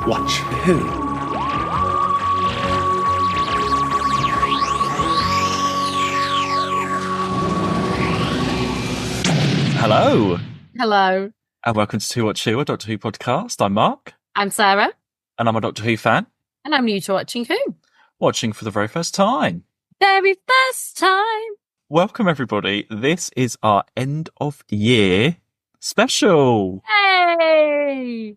Watch who? Hello. Hello. And welcome to Two Watch Who, a Doctor Who podcast. I'm Mark. I'm Sarah. And I'm a Doctor Who fan. And I'm new to watching Who. Watching for the very first time. Very first time. Welcome, everybody. This is our end of year special. Hey!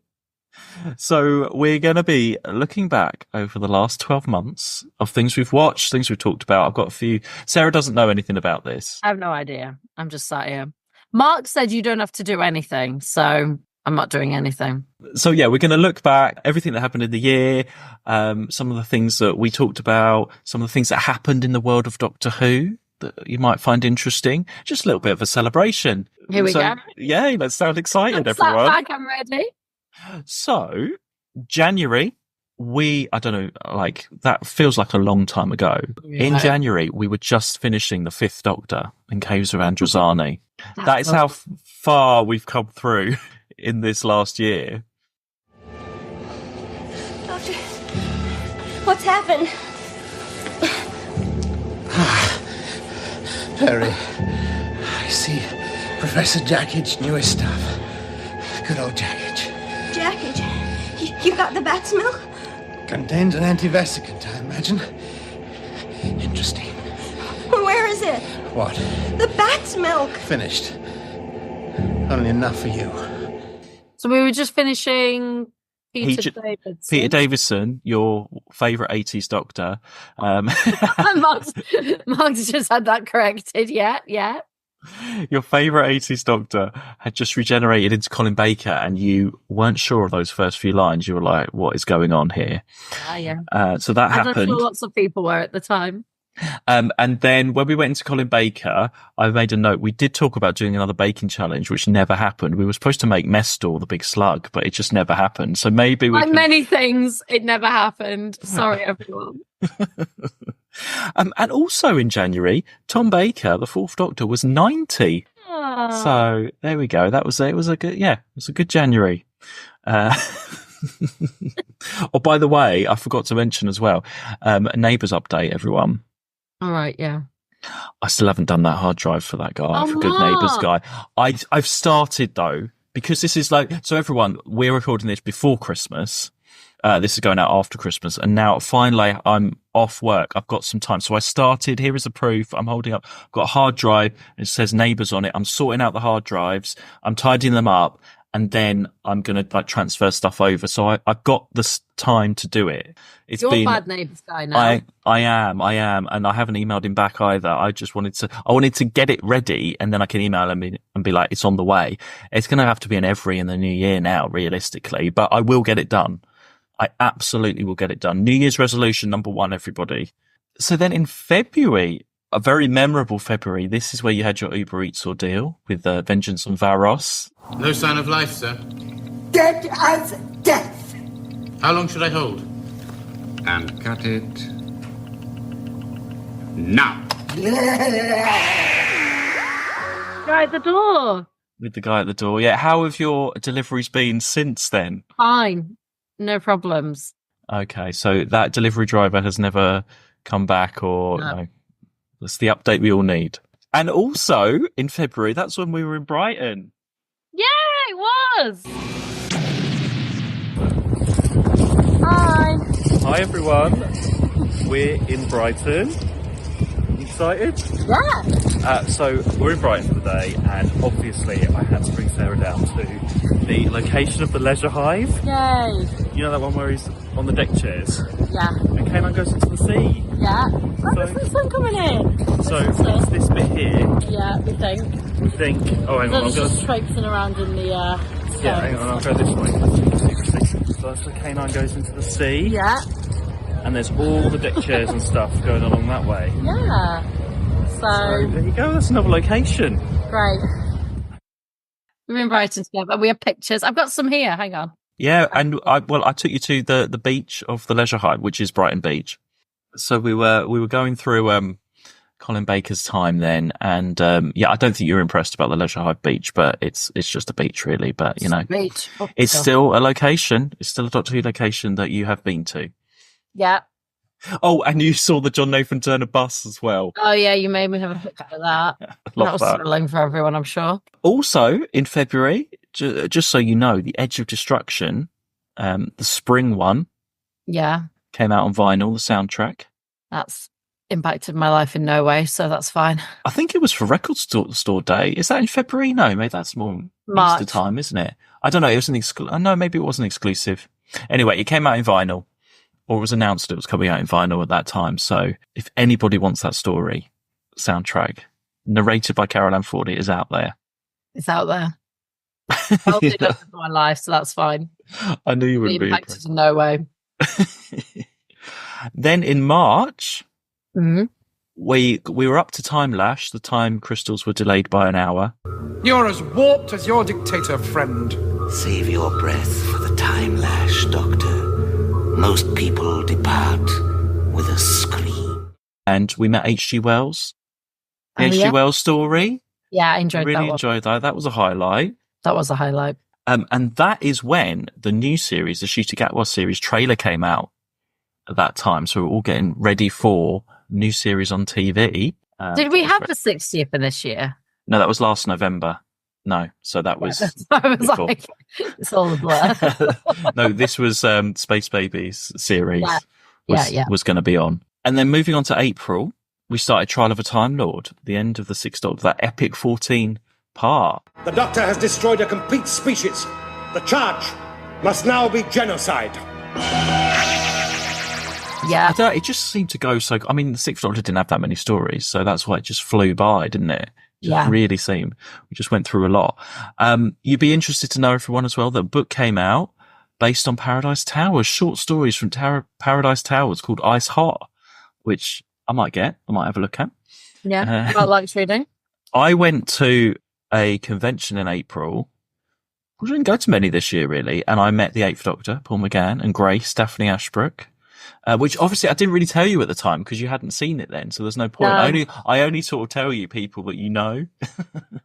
So we're going to be looking back over the last 12 months of things we've watched, things we've talked about. I've got a few. Sarah doesn't know anything about this. I have no idea. I'm just sat here. Mark said you don't have to do anything, so I'm not doing anything. So yeah, we're going to look back, everything that happened in the year, some of the things that we talked about, some of the things that happened in the world of Doctor Who that you might find interesting. Just a little bit of a celebration. Here we go. Yeah, let's sound excited, I'm everyone. sat back, I'm ready. So, January, I don't know, like, that feels like a long time ago. Yeah. In January, we were just finishing the Fifth Doctor in Caves of Androzani. That is how far we've come through in this last year. Doctor, what's happened? Perry, I see Professor Jackid's newest stuff. Good old Jackid. Jackid, you got the bat's milk? Contains an antivesicant, I imagine. Interesting. Where is it? What? The bat's milk. Finished. Only enough for you. So we were just finishing Peter Davison. Peter Davison, your favourite 80s Doctor. Mark's just had that corrected. Yeah. Your favourite 80s Doctor had just regenerated into Colin Baker, and you weren't sure of those first few lines. You were like, what is going on here? Yeah. So that happened. I'm sure lots of people were at the time. And then when we went into Colin Baker, I made a note. We did talk about doing another baking challenge, which never happened. We were supposed to make Mestor, the big slug, but it just never happened. So maybe we many things, it never happened. Sorry, everyone. And also in January, Tom Baker, the Fourth Doctor, was 90. Aww. So there we go. That was it. It was a good January. Oh, by the way, I forgot to mention as well, a Neighbours update, everyone. All right, yeah. I still haven't done that hard drive for that guy, for Good Neighbours guy. I've started though, because this is like, so everyone, we're recording this before Christmas. This is going out after Christmas, and now finally I'm off work. I've got some time. So I started, here is the proof. I'm holding up, I've got a hard drive. It says Neighbours on it. I'm sorting out the hard drives. I'm tidying them up. And then I'm going to transfer stuff over. So I've got this time to do it. You're a bad Neighbours guy now. I am. And I haven't emailed him back either. I wanted to get it ready, and then I can email him and be like, it's on the way. It's going to have to be an every in the new year now, realistically, but I will get it done. I absolutely will get it done. New Year's resolution number 1, everybody. So then in February, a very memorable February, this is where you had your Uber Eats ordeal with Vengeance on Varos. No sign of life, sir. Dead as death. How long should I hold? And cut it now. Guy at the door. With the guy at the door. Yeah. How have your deliveries been since then? Fine. No problems. Okay. So that delivery driver has never come back, or no. That's the update we all need. And also in February, that's when we were in Brighton. Yeah, it was. Hi. Hi, everyone. We're in Brighton. Excited? Yeah. So we're in Brighton for the day, and obviously I had to bring Sarah down to the location of the Leisure Hive. Yay. You know that one where he's on the deck chairs? Yeah. And Kanan goes into the sea. Yeah. Where's the sun coming in? So it's this bit here. Yeah, we think. Oh, hang on. I'm just traipsing around in the yeah, hang on. I'll go this way. So that's where Kanan goes into the sea. Yeah. And there's all the deck chairs and stuff going along that way. Yeah. So there you go. That's another location. Great. We're in Brighton together. We have pictures. I've got some here. Hang on. Yeah, and I took you to the beach of the Leisure Hive, which is Brighton Beach. So we were going through Colin Baker's time then. And I don't think you're impressed about the Leisure Hive beach, but it's just a beach really. But, Beach. it's still a location. It's still a Doctor Who location that you have been to. Yeah. Oh, and you saw the John Nathan Turner bus as well. Oh, yeah, you made me have a picture of that. That was thrilling for everyone, I'm sure. Also, in February, just so you know, The Edge of Destruction, the spring one, came out on vinyl, the soundtrack. That's impacted my life in no way, so that's fine. I think it was for Record Store Day. Is that in February? No, maybe that's more March. Easter time, isn't it? I don't know. It was no, maybe it wasn't exclusive. Anyway, it came out in vinyl, or it was announced it was coming out in vinyl at that time. So if anybody wants that story, soundtrack, narrated by Carol Ann Ford, it is out there. It's out there. I'll do that for my life, so that's fine. I knew you wouldn't be impacted in no way. Then in March, Mm-hmm. we were up to time lash. The time crystals were delayed by an hour. You're as warped as your dictator friend. Save your breath for the time lash, Doctor. Most people depart with a scream. And we met H.G. Wells. The H.G. Wells story. Yeah, I enjoyed that one. Really enjoyed that. That was a highlight. That was a highlight. And that is when the new series, the Shooter Gatwa series trailer came out at that time. So we're all getting ready for new series on TV. Did we have the 60th in this year? No, that was last November. No, so that was. I was like, it's all a blur. No, this was Space Babies series. Yeah. Was going to be on. And then moving on to April, we started Trial of a Time Lord, the end of the Sixth Doctor, that epic 14 part. The Doctor has destroyed a complete species. The charge must now be genocide. Yeah. It just seemed to go so. I mean, the Sixth Doctor didn't have that many stories, so that's why it just flew by, didn't it? Really seemed. We just went through a lot. You'd be interested to know, everyone, as well, that a book came out based on Paradise Towers, short stories from Paradise Towers called Ice Hot, which I might have a look at. Yeah, I like reading. I went to a convention in April. I didn't go to many this year, really, and I met the Eighth Doctor, Paul McGann, and Grace, Daphne Ashbrook. Which obviously I didn't really tell you at the time because you hadn't seen it then, so there's no point. No. I only sort of tell you people that you know.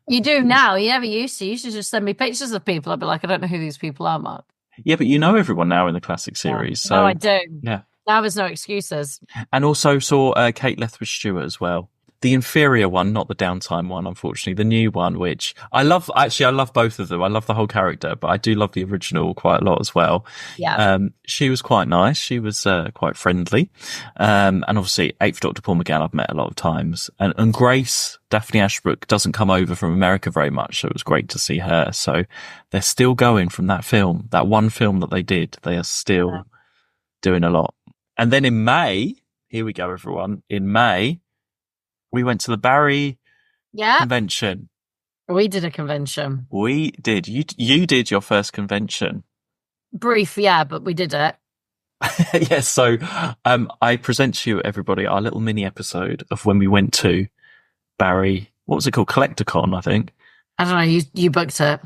You do now. You never used to. You used to just send me pictures of people. I'd be like, I don't know who these people are, Mark. Yeah, but you know everyone now in the classic series. Yeah. So no, I do. Yeah. Now there's no excuses. And also saw Kate Lethbridge-Stewart as well. The inferior one, not the downtime one, unfortunately. The new one, which I love. Actually, I love both of them. I love the whole character, but I do love the original quite a lot as well. Yeah. She was quite nice. She was quite friendly. And obviously, Eighth Doctor Paul McGann I've met a lot of times. And Grace, Daphne Ashbrook, doesn't come over from America very much, so it was great to see her. So they're still going from that film, that one film that they did. They are still doing a lot. And then in May, here we go, everyone. In May, we went to the Barry convention. We did a convention. We did. You did your first convention. Brief, yeah, but we did it. Yes. So I present to you, everybody, our little mini episode of when we went to Barry. What was it called? Collecticon, I think. I don't know. You booked it.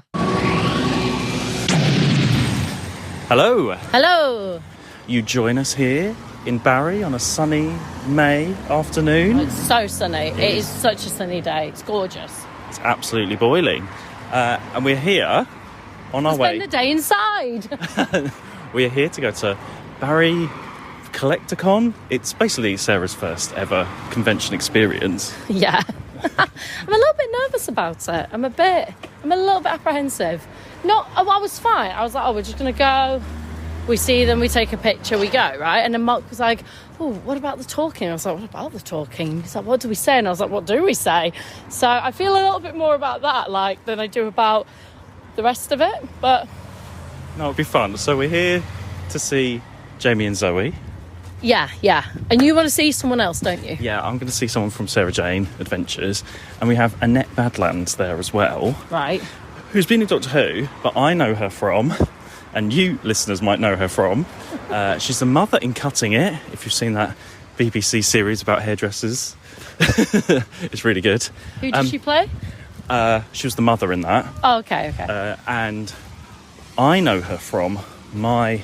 Hello. Hello. You join us here in Barry on a sunny May afternoon. It's so sunny. It is such a sunny day. It's gorgeous. It's absolutely boiling. And we're here on our way. Spend the day inside. We're here to go to Barry Collecticon. It's basically Sarah's first ever convention experience. Yeah. I'm a little bit nervous about it. I'm a little bit apprehensive. I was fine. I was like, we're just going to go. We see them, we take a picture, we go, right? And then Mark was like, oh, what about the talking? I was like, what about the talking? He's like, what do we say? And I was like, what do we say? So I feel a little bit more about that, than I do about the rest of it, but... No, it'll be fun. So we're here to see Jamie and Zoe. Yeah. And you want to see someone else, don't you? Yeah, I'm going to see someone from Sarah Jane Adventures. And we have Annette Badlands there as well. Right. Who's been in Doctor Who, but I know her from... and you listeners might know her from. She's the mother in Cutting It, if you've seen that BBC series about hairdressers. It's really good. Who did she play? She was the mother in that. Oh, okay. And I know her from my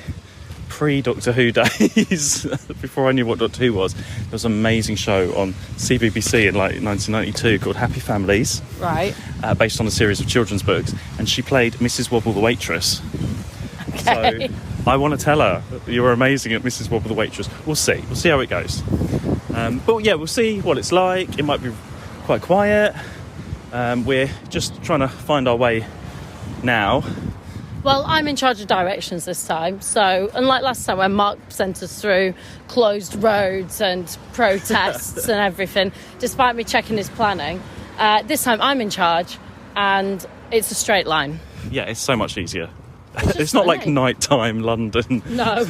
pre-Doctor Who days, before I knew what Doctor Who was, there was an amazing show on CBBC in like 1992 called Happy Families. Right. Based on a series of children's books. And she played Mrs. Wobble the waitress. Okay. So I want to tell her, you were amazing at Mrs. Wobble the waitress. We'll see how it goes. But yeah, we'll see what it's like. It might be quite quiet. We're just trying to find our way now. Well, I'm in charge of directions this time. So, unlike last time when Mark sent us through closed roads and protests and everything, despite me checking his planning, this time I'm in charge and it's a straight line. Yeah, it's so much easier. It's not like nighttime London. No.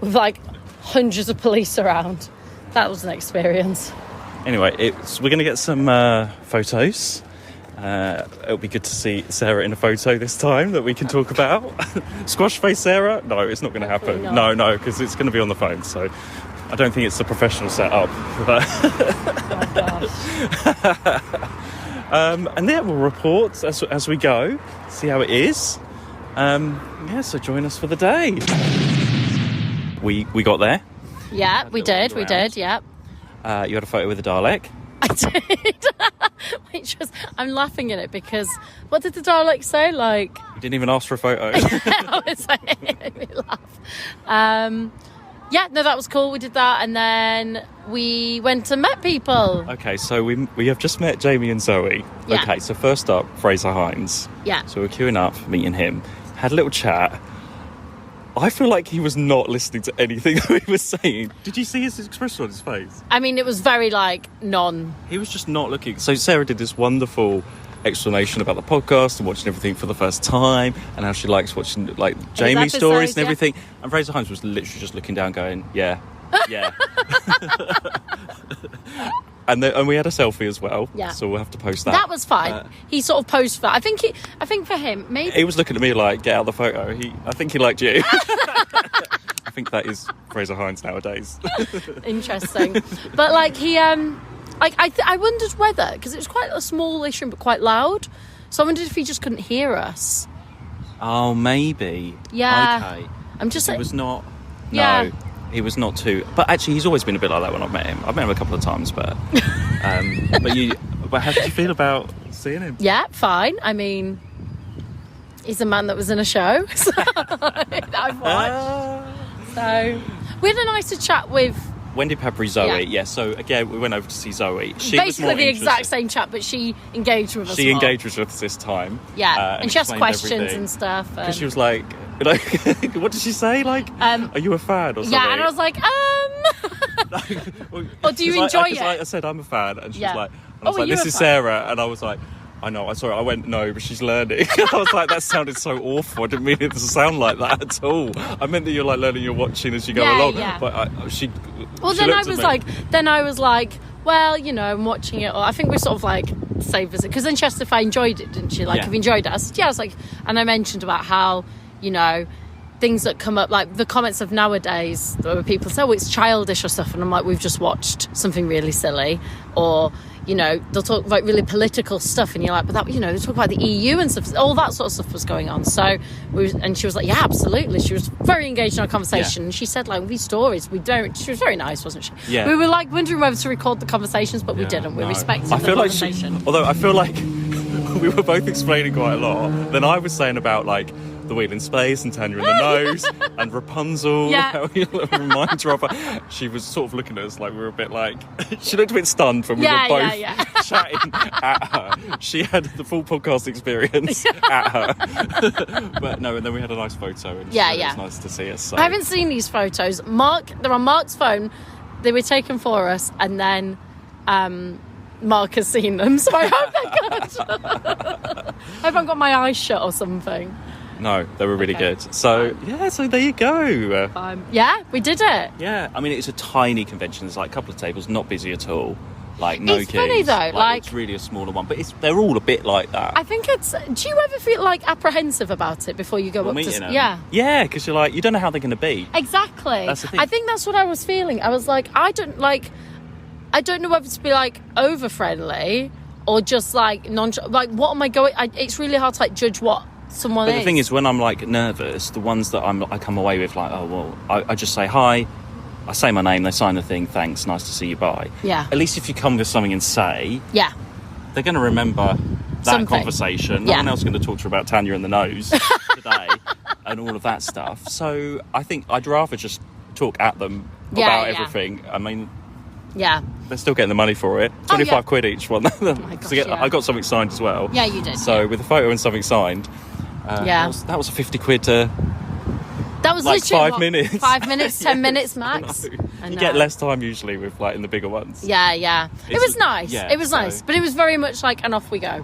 With like hundreds of police around. That was an experience. Anyway, we're going to get some photos. It'll be good to see Sarah in a photo this time that we can talk about. Squash face Sarah? No, it's not going to happen. No, because it's going to be on the phone. So I don't think it's a professional setup. But Oh, gosh. and then we'll report as we go, see how it is. So join us for the day. We got there. Yeah, we did, yeah. You had a photo with a Dalek. I did. I'm laughing at it because what did the Dalek say? Like, You didn't even ask for a photo. it made me laugh. Yeah, no, that was cool. We did that, and then we went and met people. Okay, so we have just met Jamie and Zoe. Yeah. Okay, so first up, Fraser Hines. Yeah. So we're queuing up, meeting him, had a little chat. I feel like he was not listening to anything that we were saying. Did you see his expression on his face? I mean, it was very like He was just not looking. So Sarah did this wonderful explanation about the podcast and watching everything for the first time and how she likes watching like Jamie's stories and everything. And Fraser Hines was literally just looking down going, yeah. And we had a selfie as well. Yeah. So we'll have to post that. That was fine. He sort of posed for that. I think for him, maybe He was looking at me like, get out the photo. I think he liked you. I think that is Fraser Hines nowadays. interesting. But like he I wondered whether, because it was quite a smallish room but quite loud, so I wondered if he just couldn't hear us. Oh, maybe. Yeah. Okay. I'm just He like, was not. Yeah. No, he was not too. But actually, he's always been a bit like that when I've met him. I've met him a couple of times, but But how did you feel about seeing him? yeah, fine. I mean, he's a man that was in a show, so I've watched. So we had a nicer chat with Wendy Peppery, Zoe. Yeah. So again, we went over to see Zoe. She was basically more the exact interested. same chat, but she engaged with us. She more. engaged with us this time. Yeah, and she asked explained questions everything. and stuff. Because she was like, you know, what did she say? Like, are you a fan or something? Yeah, and I was like, or do you enjoy it? I said I'm a fan, and she Yeah. was like, and I was Oh, like, are you this a is fan? Sarah, and I was like, I know. I saw it. I went, no, but she's learning. I was like, that sounded so awful. I didn't mean it to sound like that at all. I meant that you're like learning, you're watching as you go along. Yeah. But she. Well, she then I looked at was me. like, well, you know, I'm watching it. Or I think we're sort of like save as it, because then she asked if I enjoyed it, didn't she? Like, Yeah. have you enjoyed it? I said, yeah. I was like, and I mentioned about how, you know, things that come up, like the comments of nowadays, where people say, oh, it's childish or stuff, and I'm like, we've just watched something really silly, or, you know, they'll talk about really political stuff, and you're like, but that, you know, they talk about the EU and stuff, all that sort of stuff was going on. So and she was like, yeah, absolutely. She was very engaged in our conversation. Yeah. And she said, like, these stories, we don't. She was very nice, wasn't she? Yeah. We were like wondering whether to record the conversations, but we didn't. We No. respected I the feel like conversation. although I feel like we were both explaining quite a lot. Then I was saying about like the wheel in space and Tanya in the nose and Rapunzel. Yeah. How you remind her of her. She was sort of looking at us like we were a bit like. She looked a bit stunned when we were both chatting at her. She had the full podcast experience at her. But no, and then we had a nice photo. And Yeah, it yeah. was nice to see us. So. I haven't seen these photos. They're on Mark's phone. They were taken for us, and then Mark has seen them, so I hope they're good. I hope I've got my eyes shut or something. No, they were really Okay. good. So yeah, so there you go. Yeah, we did it. Yeah, I mean it's a tiny convention. There's like a couple of tables, not busy at all. Like no It's keys. funny though, like- it's really a smaller one, but they're all a bit like that. I think it's. Do you ever feel like apprehensive about it before you go up meeting to? them. Yeah. Yeah, because you're like you don't know how they're going to be. Exactly. That's the thing. I think that's what I was feeling. I was like, I don't know whether to be like over friendly or just like non. Like, what am I going? It's really hard to like judge what someone But is. the thing is, when I'm like nervous, the ones that I come away with like, oh well, I just say hi, I say my name, they sign the thing, thanks, nice to see you, bye. Yeah. At least if you come with something and say, Yeah. they're going to remember that Something. conversation. No one else is going to talk to her about Tanya in the nose today and all of that stuff. So I think I'd rather just talk at them about everything. I mean, yeah, they're still getting the money for it. 25 quid each one. I got something signed as well. Yeah, you did. So with a photo and something signed, that was a 50 quid to... That was like literally 5 minutes. 5 minutes, 10 minutes max. I know. You get less time usually with like in the bigger ones. Yeah. It was nice. Yeah, it was nice, but it was very much like an off we go.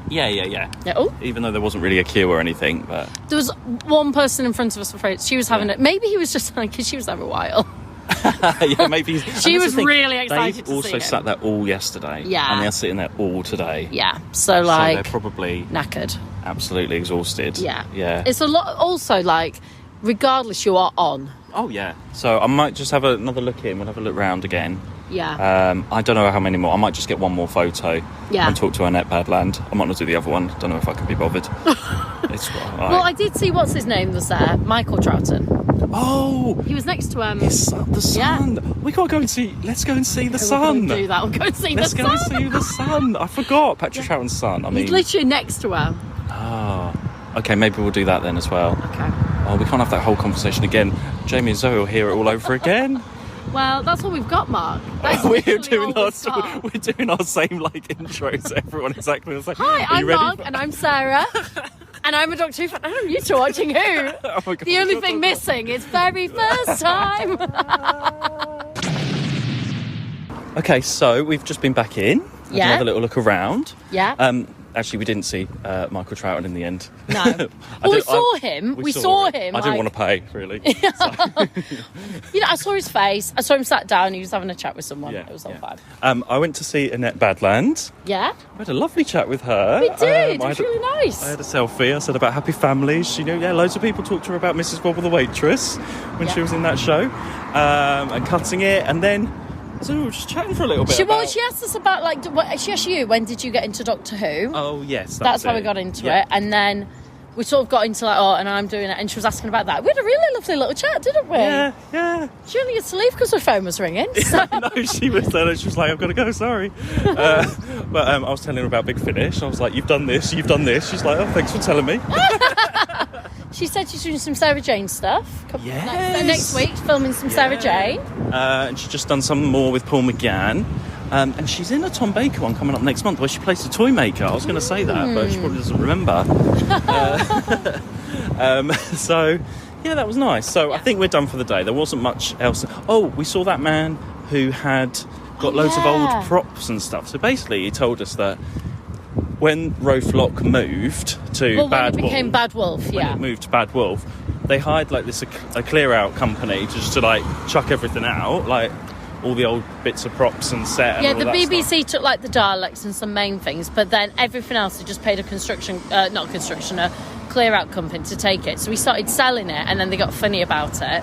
Yeah. Yeah. Oh, Even though there wasn't really a queue or anything, but there was one person in front of us. Afraid she was having it. Maybe he was just like because she was there a while. yeah, maybe She was really excited. They also sat there all yesterday. Yeah, and they're sitting there all today. Yeah, so like they're probably knackered, absolutely exhausted. Yeah. It's a lot. Also, like regardless, you are on. Oh yeah. So I might just have another look in. We'll have a look round again. Yeah. I don't know how many more. I might just get one more photo. Yeah. And talk to Annette Badland. I might not do the other one. Don't know if I can be bothered. Well, I did see what's his name was there, Michael Troughton. Oh, he was next to the sun. Yeah. We gotta go and see. Let's go and see the sun. We'll do that. We'll go and see Let's the go sun. and see the sun. I forgot Patrick Troughton's son. I mean, he's literally next to her. Okay, maybe we'll do that then as well. Okay. Oh, we can't have that whole conversation again. Jamie and Zoe will hear it all over again. Well, that's all we've got, Mark. we're doing our same like intros. Everyone exactly the same. Hi, I'm Mark, and I'm Sarah, and I'm a Doctor Who fan. And I'm used to watching Who. Oh my God, the only thing missing is very first time. Okay, so we've just been back in. Yeah. Another little look around. Yeah. Actually, we didn't see Michael Troughton in the end. No. We saw him. I didn't want to pay, really. You know, I saw his face. I saw him sat down. He was having a chat with someone. It was all fine. I went to see Annette Badland. Yeah. I had a lovely chat with her. We did. It was really nice. I had a selfie. I said about happy families. She knew, loads of people talked to her about Mrs. Wobble the waitress when she was in that show, and cutting it, and then. So we were just chatting for a little bit. She asked us about she asked you when did you get into Doctor Who? Oh yes, that's how we got into it, and then we sort of got into and I'm doing it, and she was asking about that. We had a really lovely little chat, didn't we? Yeah. She only had to leave because her phone was ringing. So. No, she was there. She was like, "I've got to go, sorry." But I was telling her about Big Finish. I was like, "You've done this. She's like, "Oh, thanks for telling me." She said she's doing some Sarah Jane stuff. Yes. Next week, filming some Sarah Jane. And she's just done some more with Paul McGann. And she's in a Tom Baker one coming up next month where she plays the toy maker. I was going to say that, but she probably doesn't remember. So, yeah, that was nice. So I think we're done for the day. There wasn't much else. Oh, we saw that man who had got loads of old props and stuff. So basically he told us that when Roflock moved to Bad Wolf... When it became Bad Wolf, When it moved to Bad Wolf, they hired like this a clear-out company just to like chuck everything out, like all the old bits of props and set and all the that BBC stuff. took like the Daleks and some main things, but then everything else they just paid a clear-out company to take it. So we started selling it, and then they got funny about it.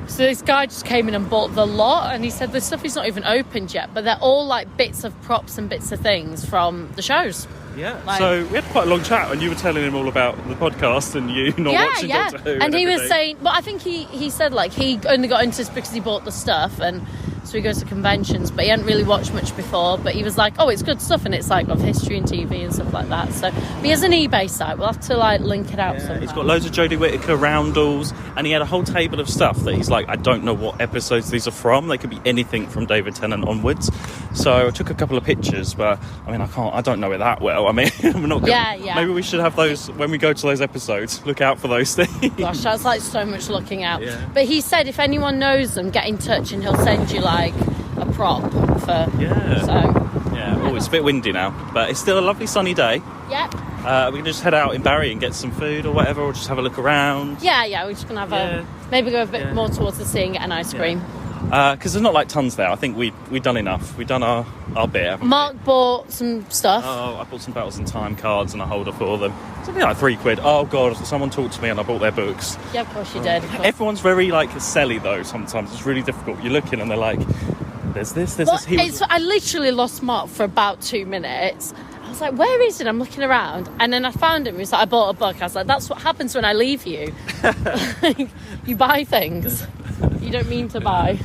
So this guy just came in and bought the lot, and he said the stuff is not even opened yet, but they're all like bits of props and bits of things from the shows. Yeah, so we had quite a long chat, and you were telling him all about the podcast and you not watching Doctor Who. And he was saying, well, I think he said like he only got into this because he bought the stuff, and so he goes to conventions, but he hadn't really watched much before. But he was like, oh, it's good stuff, and it's like of history and TV and stuff like that. So he has an eBay site. We'll have to like link it out somehow. He's got loads of Jodie Whittaker roundels, and he had a whole table of stuff that he's like, I don't know what episodes these are from. They could be anything from David Tennant onwards. So I took a couple of pictures, but I mean, I don't know it that well. I mean, I'm not gonna, maybe we should have those when we go to those episodes. Look out for those things. Gosh, that's like so much looking out. But he said if anyone knows them, get in touch and he'll send you like a prop for. Oh, it's a bit windy now, but it's still a lovely sunny day. We can just head out in Barry and get some food or whatever, or just have a look around. We're just gonna have maybe go a bit more towards the sea and get an ice cream. Because there's not like tons there. I think we've done enough. We've done our bit, haven't Mark bought some stuff. Oh, I bought some Battles in Time cards and a holder for them. Something like £3. Oh god, someone talked to me and I bought their books. Yeah, of course you did. Everyone's very like selly though. Sometimes it's really difficult. You're looking and they're like, "There's this, there's this." I literally lost Mark for about 2 minutes. I was like, where is it? I'm looking around. And then I found him. He was like, I bought a book. I was like, that's what happens when I leave you. You buy things you don't mean to buy.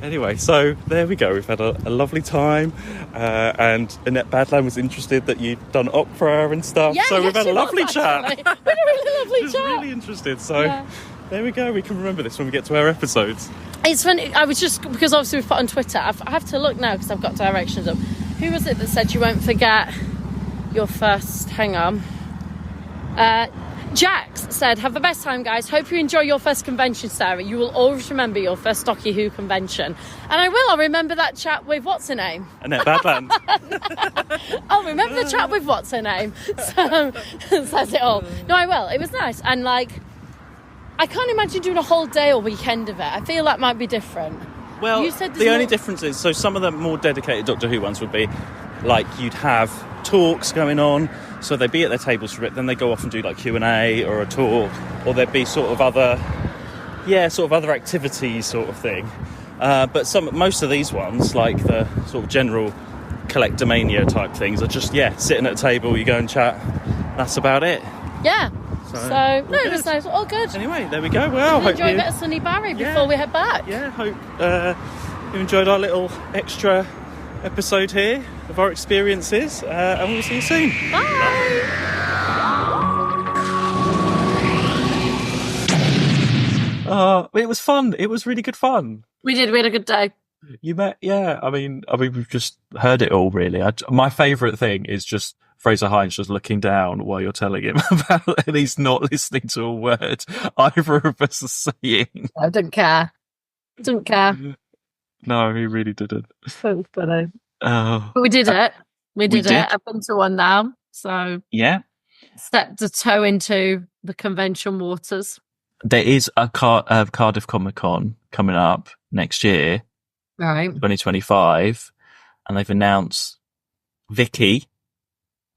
Anyway, so there we go. We've had a lovely time, and Annette Badland was interested that you'd done opera and stuff. Yeah, so we've had a lovely chat. We had a really lovely She's chat. really interested. So there we go. We can remember this when we get to our episodes. It's funny. I was just, because obviously we've put on Twitter. I have to look now because I've got directions up. Who was it that said you won't forget your first? Hang on. Jax said, have the best time, guys. Hope you enjoy your first convention, Sarah. You will always remember your first Stocky Who convention. And I will. I'll remember that chat with, what's her name? Annette Badland. I'll remember the chat with what's her name. So, says it all. No, I will. It was nice. And, like, I can't imagine doing a whole day or weekend of it. I feel that might be different. Well, you said the only difference is, so some of the more dedicated Doctor Who ones would be, like, you'd have talks going on, so they'd be at their tables for it, then they go off and do, like, Q&A or a talk, or there'd be sort of other activities sort of thing. But most of these ones, like the sort of general collectomania type things, are just, sitting at a table, you go and chat, that's about it. Yeah. So no, it was nice. All good. Anyway, there we go. Well, hope enjoy you a bit of Sunny Barry before we head back. Yeah, hope you enjoyed our little extra episode here of our experiences, and we'll see you soon. Bye. It was fun. It was really good fun. We did. We had a good day. You met, yeah. I mean, we've just heard it all. Really, my favourite thing is just Fraser Hines just looking down while you're telling him about it, and he's not listening to a word either of us are saying. I don't care. Don't care. No, he really didn't. So funny. But we did it. We did it. did. I've been to one now. So yeah, stepped a toe into the convention waters. there is a Cardiff Comic Con coming up next year, Right. 2025, and they've announced Vicky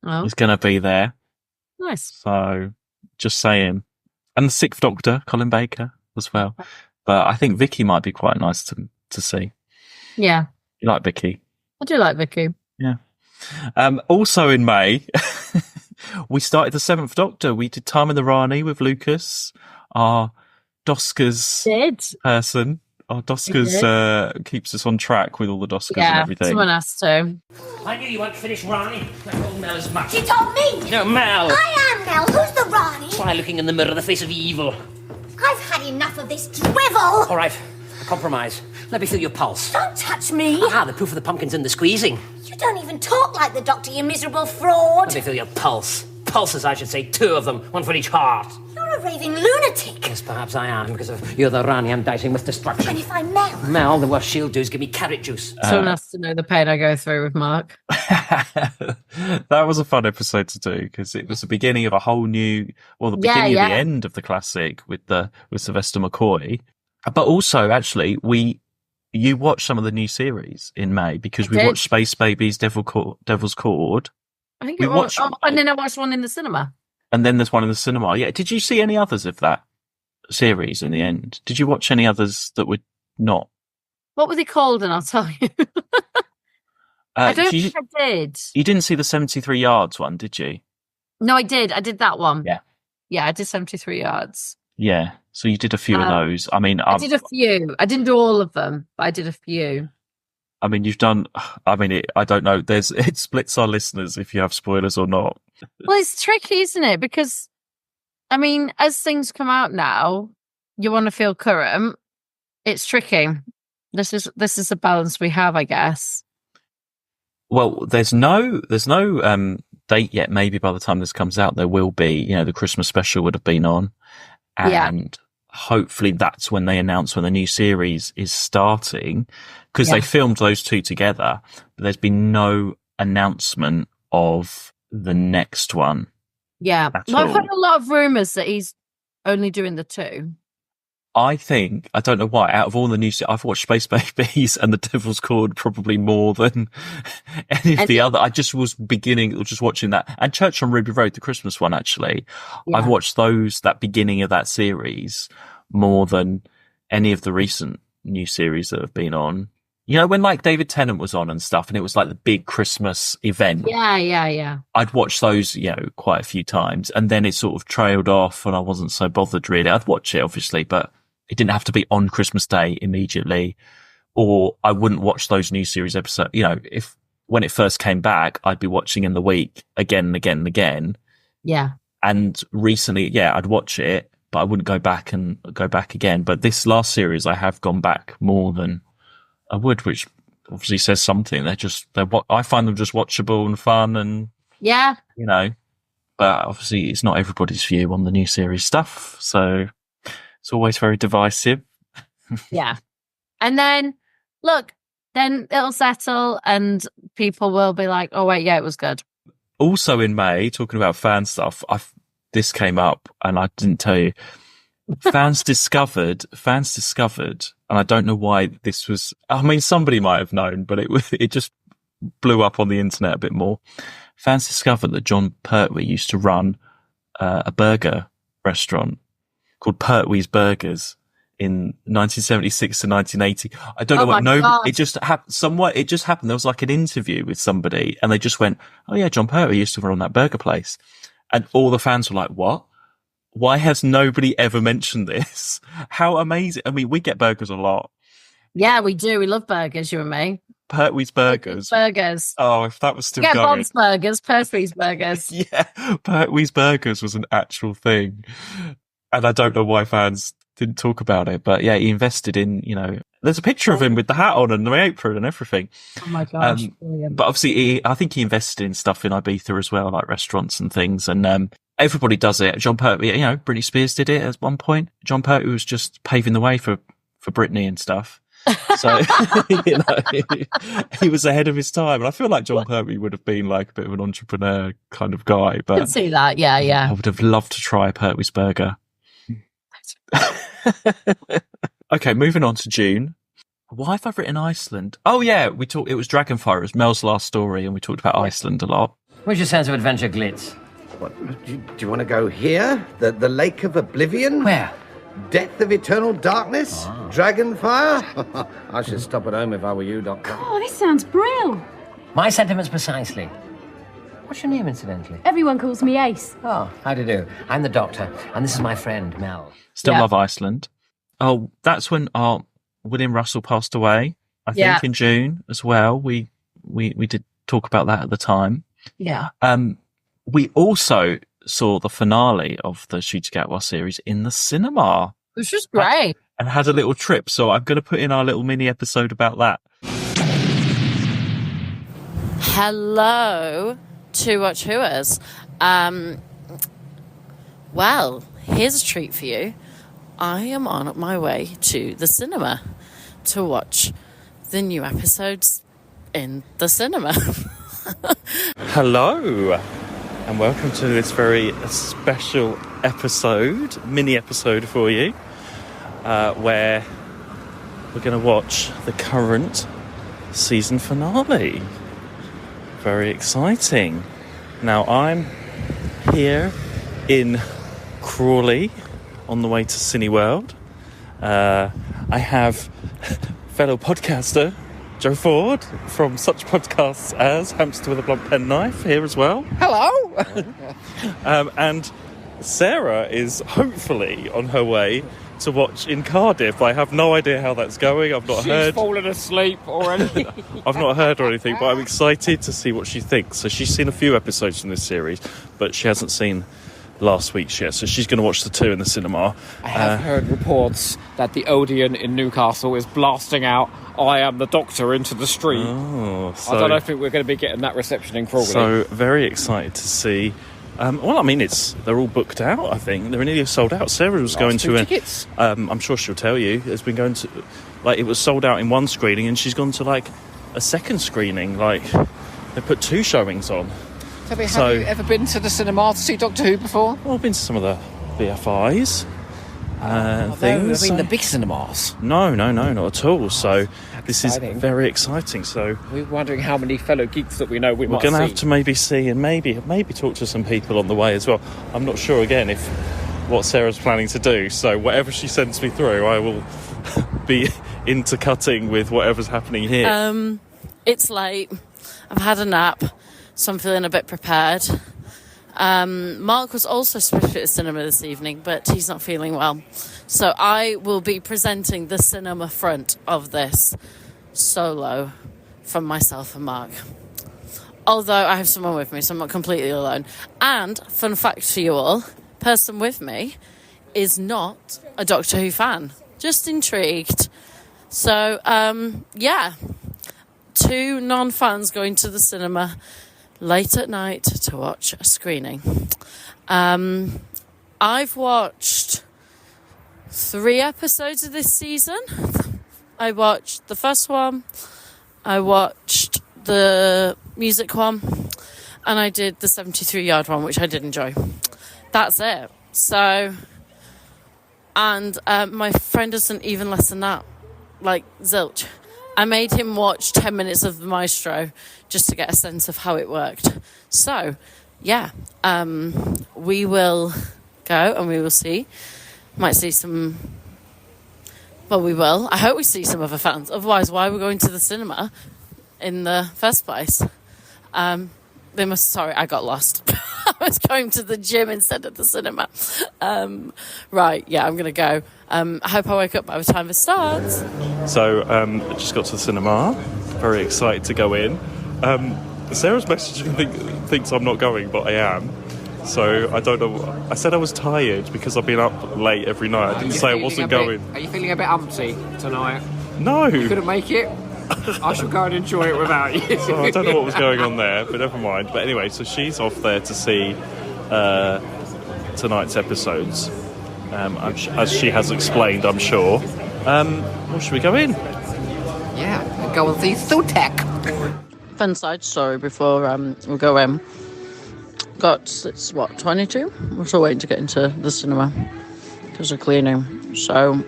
is going to be there. Nice. So, just saying. And the Sixth Doctor, Colin Baker, as well. But I think Vicky might be quite nice to see. Yeah. You like Vicky? I do like Vicky. Yeah. Also in May, we started the Seventh Doctor. We did Time in the Rani with Lucas, our Doskers person. Our Doskers keeps us on track with all the Doskers and everything. Someone has to. I knew you won't finish Ronnie. That old Mel is much. You told me! No, Mel! I am Mel. Who's the Ronnie? Try looking in the mirror, the face of evil. I've had enough of this drivel! All right, a compromise. Let me feel your pulse. Don't touch me! Ah, the proof of the pumpkin's in the squeezing. You don't even talk like the Doctor, you miserable fraud! Let me feel your pulse. Pulses, I should say, 2 of them, one for each heart. You're a raving lunatic! Yes, perhaps I am, because of you're the Rani I'm dicing with destruction. And if I'm Mel? Mel, the worst she'll do is give me carrot juice. Someone has to know the pain I go through with Mark. That was a fun episode to do because it was the beginning of a whole new, the beginning of the end of the classic with Sylvester McCoy. But also, actually, you watched some of the new series in May because we watched Space Babies, Devil's Cord. I think it was, and then I watched one in the cinema. And then there's one in the cinema. Yeah. Did you see any others of that series in the end? Did you watch any others that were not? What were they called? And I'll tell you. I don't think I did. You didn't see the 73 Yards one, did you? No, I did. I did that one. Yeah. Yeah, I did 73 Yards. Yeah. So you did a few of those. I mean, I did a few. I didn't do all of them, but I did a few. I mean, you've done. I mean, I don't know. It splits our listeners if you have spoilers or not. Well, it's tricky, isn't it? Because, I mean, as things come out now, you want to feel current. It's tricky. This is a balance we have, I guess. Well, there's no date yet. Maybe by the time this comes out, there will be. You know, the Christmas special would have been on, and hopefully that's when they announce when the new series is starting, because they filmed those two together, but there's been no announcement of the next one. Yeah. Well, I've heard a lot of rumours that he's only doing the 2. I think, I don't know why, out of all the new I've watched Space Babies and The Devil's Cord probably more than any of the other. I just was just watching that. And Church on Ruby Road, the Christmas one, actually. Yeah. I've watched that beginning of that series more than any of the recent new series that have been on. You know, when like David Tennant was on and stuff, and it was like the big Christmas event. Yeah. I'd watch those, you know, quite a few times, and then it sort of trailed off, and I wasn't so bothered really. I'd watch it obviously, but it didn't have to be on Christmas Day immediately, or I wouldn't watch those new series episodes. You know, if when it first came back, I'd be watching in the week again and again and again. Yeah. And recently, yeah, I'd watch it, but I wouldn't go back again. But this last series, I have gone back more than I would, which obviously says something. I find them just watchable and fun, and yeah, you know. But obviously, it's not everybody's view on the new series stuff, so it's always very divisive. Yeah, and then look, then it'll settle, and people will be like, "Oh wait, yeah, it was good." Also in May, talking about fan stuff, this came up, and I didn't tell you. Fans discovered, and I don't know why this was. I mean, somebody might have known, but it just blew up on the internet a bit more. Fans discovered that John Pertwee used to run a burger restaurant called Pertwee's Burgers in 1976 to 1980. I don't know what. No, God. it just happened. Somewhat, it just happened. There was like an interview with somebody, and they just went, "Oh yeah, John Pertwee used to run that burger place," and all the fans were like, "What? Why has nobody ever mentioned this? How amazing." I mean, we get burgers a lot. Yeah, we do. We love burgers, you and me. Pertwee's Burgers. Burgers. Oh, if that was still Get going. Bob's Burgers, Pertwee's Burgers. Yeah, Pertwee's Burgers was an actual thing. And I don't know why fans didn't talk about it. But yeah, he invested in, you know, there's a picture of him with the hat on and the apron and everything. Oh my gosh. But obviously, I think he invested in stuff in Ibiza as well, like restaurants and things. And everybody does it. John Pertwee, you know, Britney Spears did it at one point. John Pertwee was just paving the way for Britney and stuff. So, you know, he was ahead of his time. And I feel like John Pertwee would have been like a bit of an entrepreneur kind of guy. But I can see that. Yeah. I would have loved to try Pertwee's Burger. Okay, moving on to June. Why have I written Iceland? Oh yeah, it was Dragonfire. It was Mel's last story, and we talked about Iceland a lot. Where's your sense of adventure, Glitz? What, do you want to go here? The Lake of Oblivion? Where? Death of Eternal Darkness? Dragonfire? I should stop at home if I were you, Doctor. Oh, this sounds brilliant. My sentiments precisely. What's your name, incidentally? Everyone calls me Ace. Oh, how do you do? I'm the Doctor, and this is my friend, Mel. Still love Iceland. Oh, that's when William Russell passed away, I think, in June as well. We did talk about that at the time. Yeah. We also saw the finale of the Shooting Gatwa series in the cinema. Which was great. And had a little trip, so I'm going to put in our little mini episode about that. Hello, Two Watch Whoers. Well, here's a treat for you. I am on my way to the cinema to watch the new episodes in the cinema. Hello, and welcome to this very special episode, mini episode for you, where we're going to watch the current season finale. Very exciting. Now, I'm here in Crawley on the way to Cineworld. I have fellow podcaster Joe Ford from such podcasts as Hamster with a Blunt Penknife here as well. Hello! And Sarah is hopefully on her way to watch in Cardiff. I have no idea how that's going. I've not heard. She's fallen asleep already. I've not heard or anything, but I'm excited to see what she thinks. So she's seen a few episodes from this series, but she hasn't seen last week's yet. So she's going to watch the two in the cinema. I have heard reports that the Odeon in Newcastle is blasting out "I Am the Doctor" into the street. Oh, so, I don't think we're going to be getting that reception in Crawley. So very excited to see. Well, I mean, they're all booked out. I think they're nearly sold out. Sarah was going to tickets. I'm sure she'll tell you. Has been going to, like, it was sold out in one screening, and she's gone to like a second screening. Like, they put two showings on. Have you ever been to the cinema to see Doctor Who before? Well, I've been to some of the BFIs. Things. I mean, the big cinemas. No, not at all. So this is exciting. very exciting. So we're wondering how many fellow geeks that we know we're going to have to maybe see and maybe talk to some people on the way as well. I'm not sure again what Sarah's planning to do. So whatever she sends me through, I will be intercutting with whatever's happening here. It's late. I've had a nap, so I'm feeling a bit prepared. Mark was also supposed to be at the cinema this evening, but he's not feeling well. So I will be presenting the cinema front of this solo from myself and Mark. Although I have someone with me, so I'm not completely alone. And, fun fact for you all, person with me is not a Doctor Who fan. Just intrigued. So, yeah. 2 non-fans going to the cinema late at night to watch a screening. I've watched 3 episodes of this season. I watched the first one, I watched the music one, and I did the 73-yard one, which I did enjoy. That's it. So, and my friend doesn't even less than that, like zilch. I made him watch 10 minutes of the Maestro just to get a sense of how it worked. So, yeah, we will go and we will see. Might see some... Well, we will. I hope we see some other fans. Otherwise, why are we going to the cinema in the first place? Sorry, I got lost. I was going to the gym instead of the cinema. Right, yeah, I'm going to go. I hope I wake up by the time it starts. So, I just got to the cinema. Very excited to go in. Sarah's messaging thinks I'm not going, but I am. So, I don't know. I said I was tired because I've been up late every night. I didn't say I wasn't going. Are you feeling a bit umpty tonight? No. You couldn't make it? I shall go and enjoy it without you. So I don't know what was going on there, but never mind. But anyway, so she's off there to see tonight's episodes, as she has explained, I'm sure. Well, should we go in? Yeah, go and see Sutek. Fun side story before we go in. It's 22? We're still waiting to get into the cinema because of cleaning. So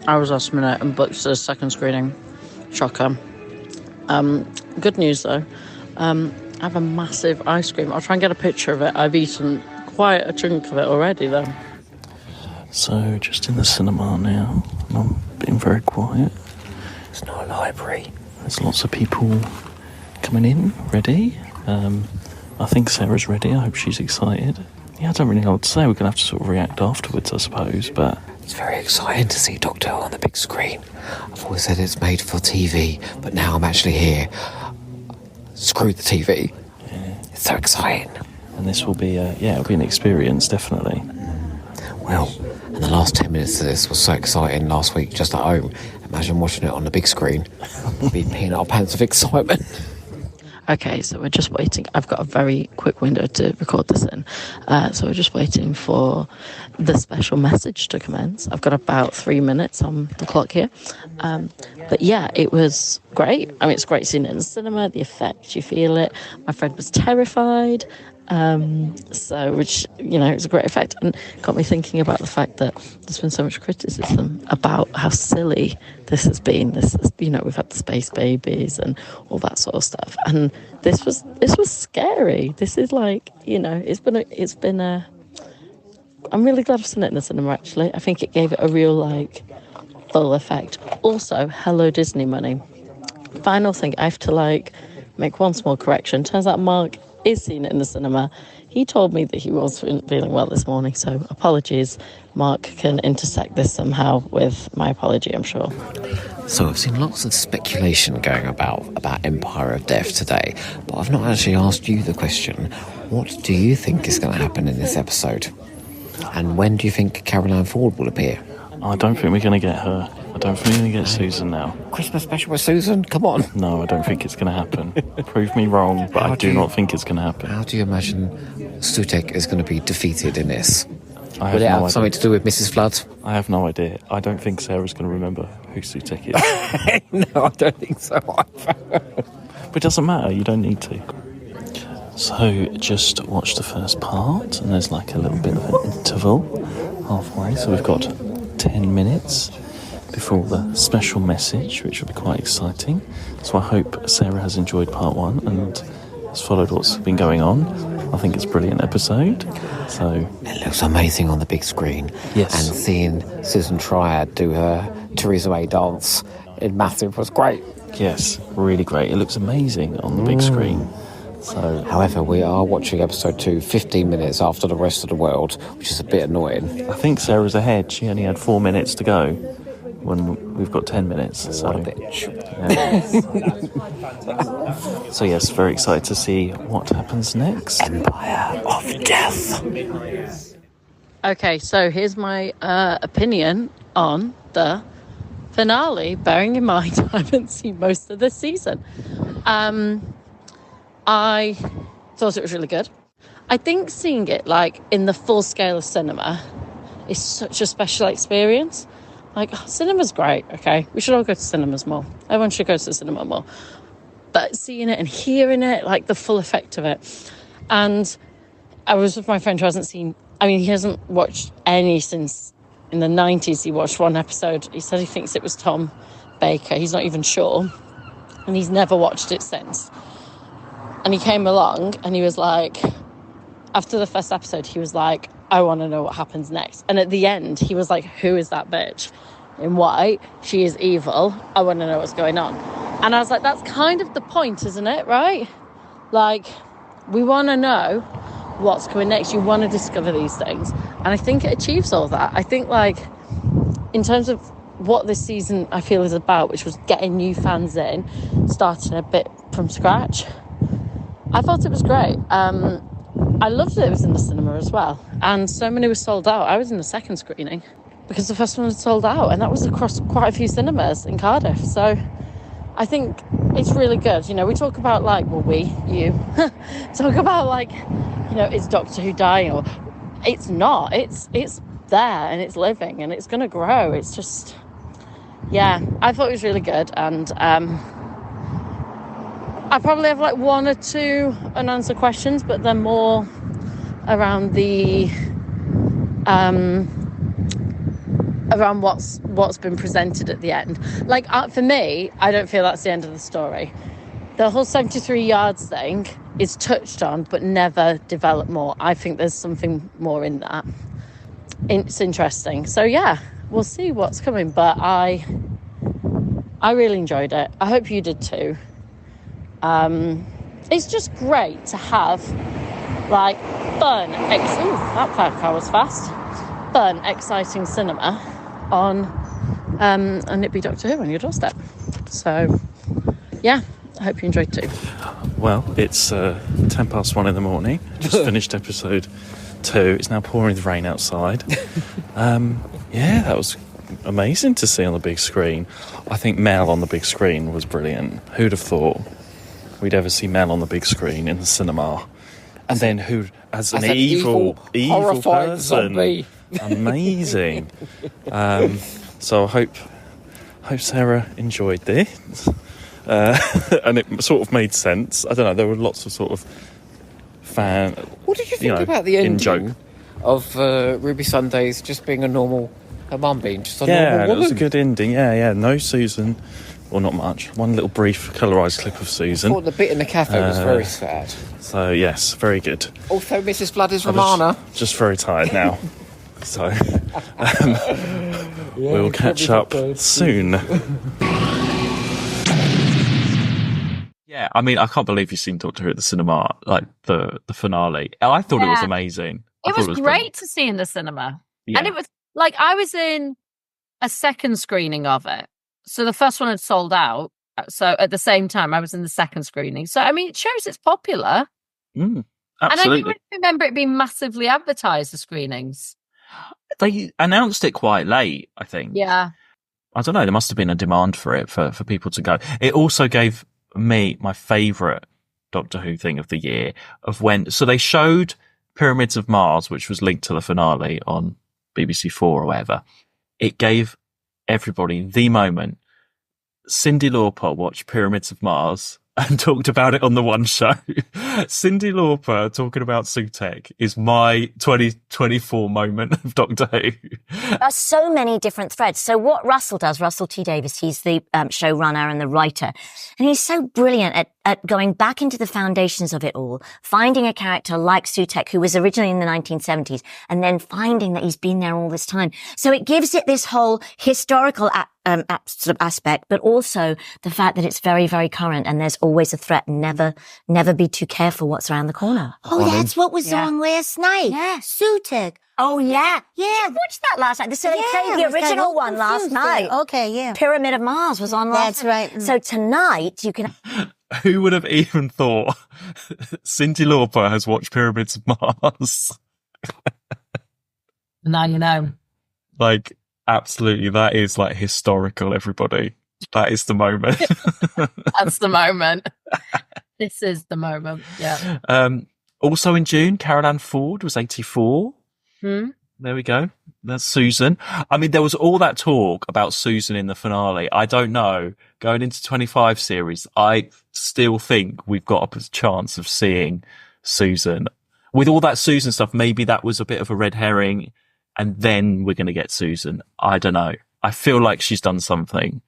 I was last minute and booked the second screening. Shocker. Good news though. I have a massive ice cream. I'll try and get a picture of it. I've eaten quite a chunk of it already though. So just in the cinema now. I'm being very quiet. It's not a library. There's lots of people coming in, ready. I think Sarah's ready. I hope she's excited. Yeah, I don't really know what to say. We're going to have to sort of react afterwards, I suppose, but... It's very exciting to see Doctor Who on the big screen. I've always said it's made for TV, but now I'm actually here. Screw the TV. Yeah. It's so exciting. And this will be, it'll be an experience, definitely. Well, and the last 10 minutes of this was so exciting last week, just at home. Imagine watching it on the big screen. We'd be peeing our pants of excitement. Okay, so we're just waiting. I've got a very quick window to record this in. So we're just waiting for the special message to commence. I've got about 3 minutes on the clock here. But yeah, it was great. I mean, it's great seeing it in the cinema, the effect, you feel it. My friend was terrified. Which, it was a great effect and got me thinking about the fact that there's been so much criticism about how silly this has been. This is, we've had the space babies and all that sort of stuff, and this was scary. This is like, it's been a I'm really glad I've seen it in the cinema actually. I think it gave it a real full effect. Also, hello Disney money. Final thing, I have to make one small correction. Turns out Mark is seeing it in the cinema. He told me that he was feeling well this morning, so apologies. Mark can intersect this somehow with my apology, I'm sure. So I've seen lots of speculation going about Empire of Death today, but I've not actually asked you the question. What do you think is going to happen in this episode? And when do you think Caroline Ford will appear? I don't think we're going to get her. I don't think we're going to get Susan now. Christmas special with Susan? Come on. No, I don't think it's going to happen. Prove me wrong, but I do not think it's going to happen. How do you imagine Sutek is going to be defeated in this? Will it have something to do with Mrs. Flood? I have no idea. I don't think Sarah's going to remember who Sutek is. No, I don't think so either. But it doesn't matter. You don't need to. So, just watch the first part, and there's a little bit of an interval halfway. So we've got 10 minutes before the special message, which will be quite exciting. So I hope Sarah has enjoyed part 1 and has followed what's been going on. I think it's a brilliant episode. So It looks amazing on the big screen. Yes. And seeing Susan Triad do her Theresa May dance in Massive was great. yes, really great. It looks amazing on the big screen. So, However, we are watching episode 2 15 minutes after the rest of the world, which is a bit annoying. I think Sarah's ahead. She only had 4 minutes to go when we've got 10 minutes. So, What a bitch. so yes, very excited to see what happens next. Empire of Death. Okay, so here's my opinion on the finale, bearing in mind I haven't seen most of this season. I thought it was really good. I think seeing it like in the full scale of cinema is such a special experience. Like, cinema's great, okay? We should all go to cinemas more. Everyone should go to the cinema more. But seeing it and hearing it, like the full effect of it. And I was with my friend who hasn't seen, I mean, he hasn't watched any since in the 90s. He watched one episode. He said he thinks it was Tom Baker. He's not even sure. And he's never watched it since. And he came along and he was like, after the first episode, he was like, I want to know what happens next. And at the end, he was like, who is that bitch in white? She is evil. I want to know what's going on. And I was like, that's kind of the point, isn't it? Right? Like, we want to know what's coming next. You want to discover these things. And I think it achieves all that. I think, like, in terms of what this season I feel is about, which was getting new fans in, starting a bit from scratch, I thought it was great. I loved that it was in the cinema as well. And so many were sold out. I was in the second screening because the first one was sold out. And that was across quite a few cinemas in Cardiff. So I think it's really good. You know, we talk about like, well, you talk about like, you know, is Doctor Who dying? Or it's not. It's there and it's living and it's going to grow. It's just, yeah, I thought it was really good. And I probably have like one or two unanswered questions, but they're more around the around what's been presented at the end. Like, for me, I don't feel that's the end of the story. The whole 73 yards thing is touched on, but never developed more. I think there's something more in that. It's interesting. So yeah, we'll see what's coming. But I really enjoyed it. I hope you did too. It's just great to have like fun, that car was fast, fun, exciting cinema on, and it be Doctor Who on your doorstep. So yeah, I hope you enjoyed too. Well, it's 1:10 in the morning. Just finished episode 2. It's now pouring with rain outside. Yeah, that was amazing to see on the big screen. I think Mel on the big screen was brilliant. Who'd have thought we'd ever see Mel on the big screen in the cinema? And then who, as an evil person. Zombie. Amazing. So I hope Sarah enjoyed this. And it sort of made sense. I don't know, there were lots of sort of fan... What did you think about the ending of Ruby Sundays just being a normal... her mum being just a normal woman? Yeah, it was a good ending. Yeah. No Susan... Well, not much. One little brief colourised clip of Susan. I thought the bit in the cafe was very sad. So, yes, very good. Also, Mrs. Blood is Romana. Just very tired now. So, we'll catch up soon. Yeah, I mean, I can't believe you've seen Doctor Who at the cinema, like the finale. I thought it was amazing. It was great to see in the cinema. Yeah. And it was, like, I was in a second screening of it. So the first one had sold out. So at the same time, I was in the second screening. So, I mean, it shows it's popular. Absolutely. And I don't remember it being massively advertised, the screenings. They announced it quite late, I think. Yeah. I don't know. There must have been a demand for it, for people to go. It also gave me my favourite Doctor Who thing of the year of when... So they showed Pyramids of Mars, which was linked to the finale on BBC 4 or whatever. It gave everybody the moment. Cyndi Lauper watched Pyramids of Mars and talked about it on the One Show. Cyndi Lauper talking about Sutek is my 2024 moment of Doctor Who. There are so many different threads. So what Russell does, Russell T Davies, he's the showrunner and the writer, and he's so brilliant at going back into the foundations of it all, finding a character like Sutek, who was originally in the 1970s, and then finding that he's been there all this time. So it gives it this whole historical sort of aspect, but also the fact that it's very, very current and there's always a threat. Never be too careful what's around the corner. Oh, that's what was on last night. Yeah. Sutek. Oh, yeah. Yeah, I watched that last night. So they played the original one last night. Okay, yeah. Pyramid of Mars was on last night. That's right. So tonight you can... Who would have even thought Cyndi Lauper has watched Pyramids of Mars? Now you know. Like, absolutely, that is like historical, everybody. That is the moment. That's the moment. This is the moment, yeah. Also in June, Carol Ann Ford was 84. There we go. That's Susan. I mean, there was all that talk about Susan in the finale. I don't know. Going into 25 series, I still think we've got a chance of seeing Susan. With all that Susan stuff, maybe that was a bit of a red herring, and then we're going to get Susan. I don't know. I feel like she's done something.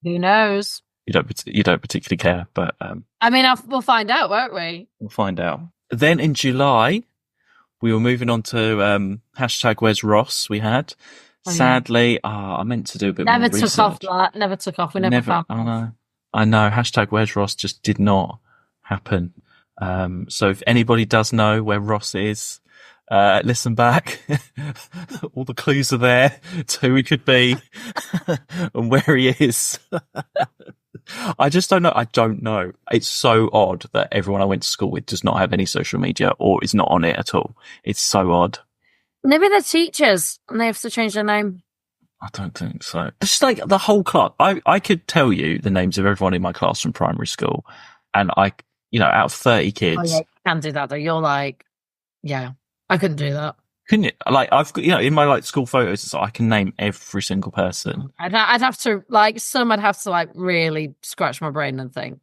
Who knows? You don't particularly care, but I mean, we'll find out, won't we? We'll find out. Then in July, we were moving on to hashtag Where's Ross. We had sadly, I meant to do a bit more research. Never took off. We never found. I know. Hashtag Where's Ross just did not happen. So if anybody does know where Ross is, listen back. All the clues are there to who he could be and where he is. I just don't know. I don't know. It's so odd that everyone I went to school with does not have any social media or is not on it at all. It's so odd. Maybe they're teachers and they have to change their name. I don't think so. It's just like the whole class. I could tell you the names of everyone in my class from primary school, and out of 30 kids. Oh, yeah, you can do that though. You're like, yeah, I couldn't do that. Couldn't you? Like, I've got, in my school photos, I can name every single person. I'd have to really scratch my brain and think.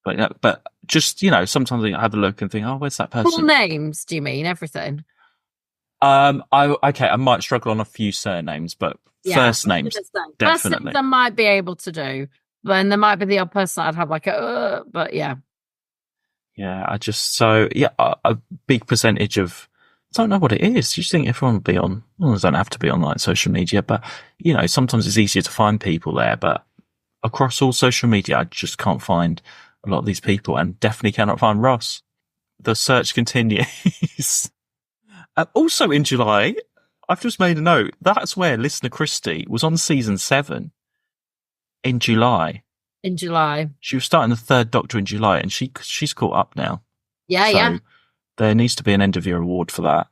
But just, sometimes I have a look and think, oh, where's that person? Full names, do you mean? Everything? I might struggle on a few surnames, but first names, definitely. First names I might be able to do, but there might be the odd person I'd have but yeah. Yeah, a big percentage of, I don't know what it is. You just think everyone would be on, they don't have to be on like social media, but sometimes it's easier to find people there, but across all social media, I just can't find a lot of these people and definitely cannot find Ross. The search continues. Also in July, I've just made a note. That's where listener Christy was on season 7 in July. In July. She was starting the third Doctor in July and she's caught up now. Yeah, so there needs to be an end of year award for that.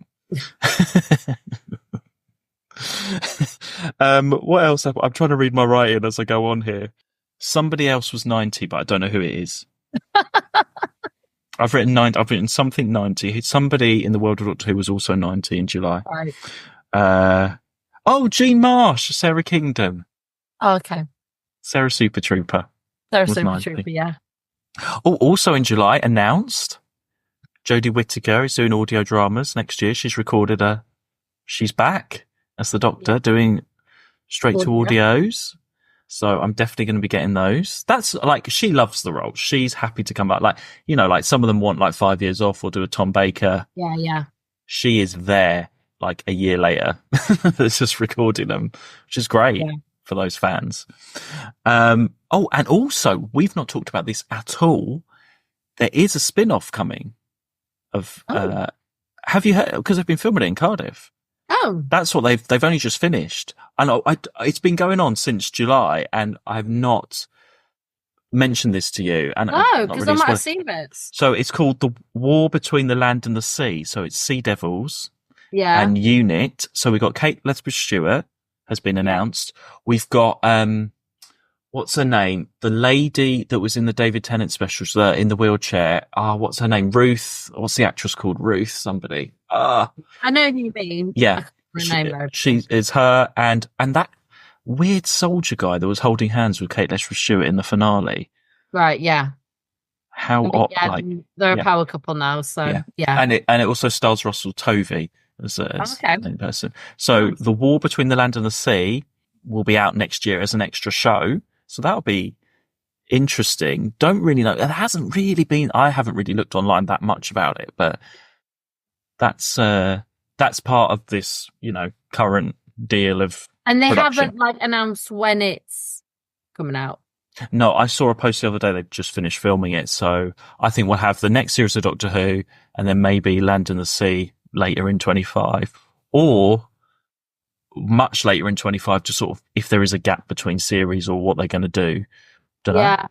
What else? I'm trying to read my writing as I go on here. Somebody else was 90, but I don't know who it is. I've written 90. I've written something 90. Somebody in the world of Doctor Who was also 90 in July. Right. Jean Marsh, Sarah Kingdom. Oh, okay. Sarah Super Trooper. Sarah Super Trooper, yeah. Oh, also in July, announced Jodie Whittaker is doing audio dramas next year. She's recorded she's back as the Doctor doing straight to audios. So I'm definitely going to be getting those. That's like, she loves the role. She's happy to come back. Like, like some of them want like 5 years off or do a Tom Baker. Yeah, yeah. She is there like a year later. It's just recording them, which is great for those fans. And also, we've not talked about this at all. There is a spin-off coming of, have you heard? Because they've been filming it in Cardiff. Oh, that's what they've only just finished. And it's been going on since July, and I've not mentioned this to you. And because I might have seen it. So it's called The War Between the Land and the Sea. So it's Sea Devils, and Unit. So we've got Kate Lethbridge-Stewart has been announced. We've got what's her name? The lady that was in the David Tennant specials, in the wheelchair. What's her name? Ruth. What's the actress called? Ruth somebody. I know who you mean. Yeah. She is her and that weird soldier guy that was holding hands with Kate Lethbridge-Stewart in the finale. Right, yeah. they're a power couple now. So yeah. And it also stars Russell Tovey as the main person. So the War Between the Land and the Sea will be out next year as an extra show. So that'll be interesting. Don't really know. It hasn't really been. I haven't really looked online that much about it, but that's part of this, current deal of. And they production. haven't announced when it's coming out. No, I saw a post the other day. They've just finished filming it, so I think we'll have the next series of Doctor Who, and then maybe Land and the Sea later in 25, or much later in 25, just sort of if there is a gap between series or what they're going to do. Don't know.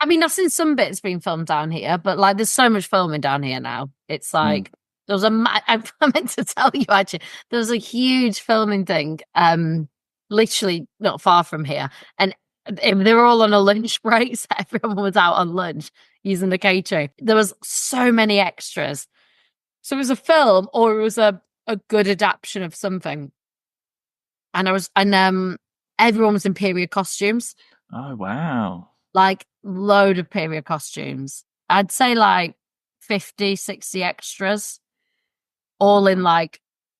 I mean, I've seen some bits being filmed down here, but there's so much filming down here now. It's there was I meant to tell you actually, there was a huge filming thing, literally not far from here, and they were all on a lunch break, so everyone was out on lunch using the catering. There was so many extras. So it was a film, or it was a good adaptation of something. And everyone was in period costumes. Oh wow. Load of period costumes. I'd say 50, 60 extras, all in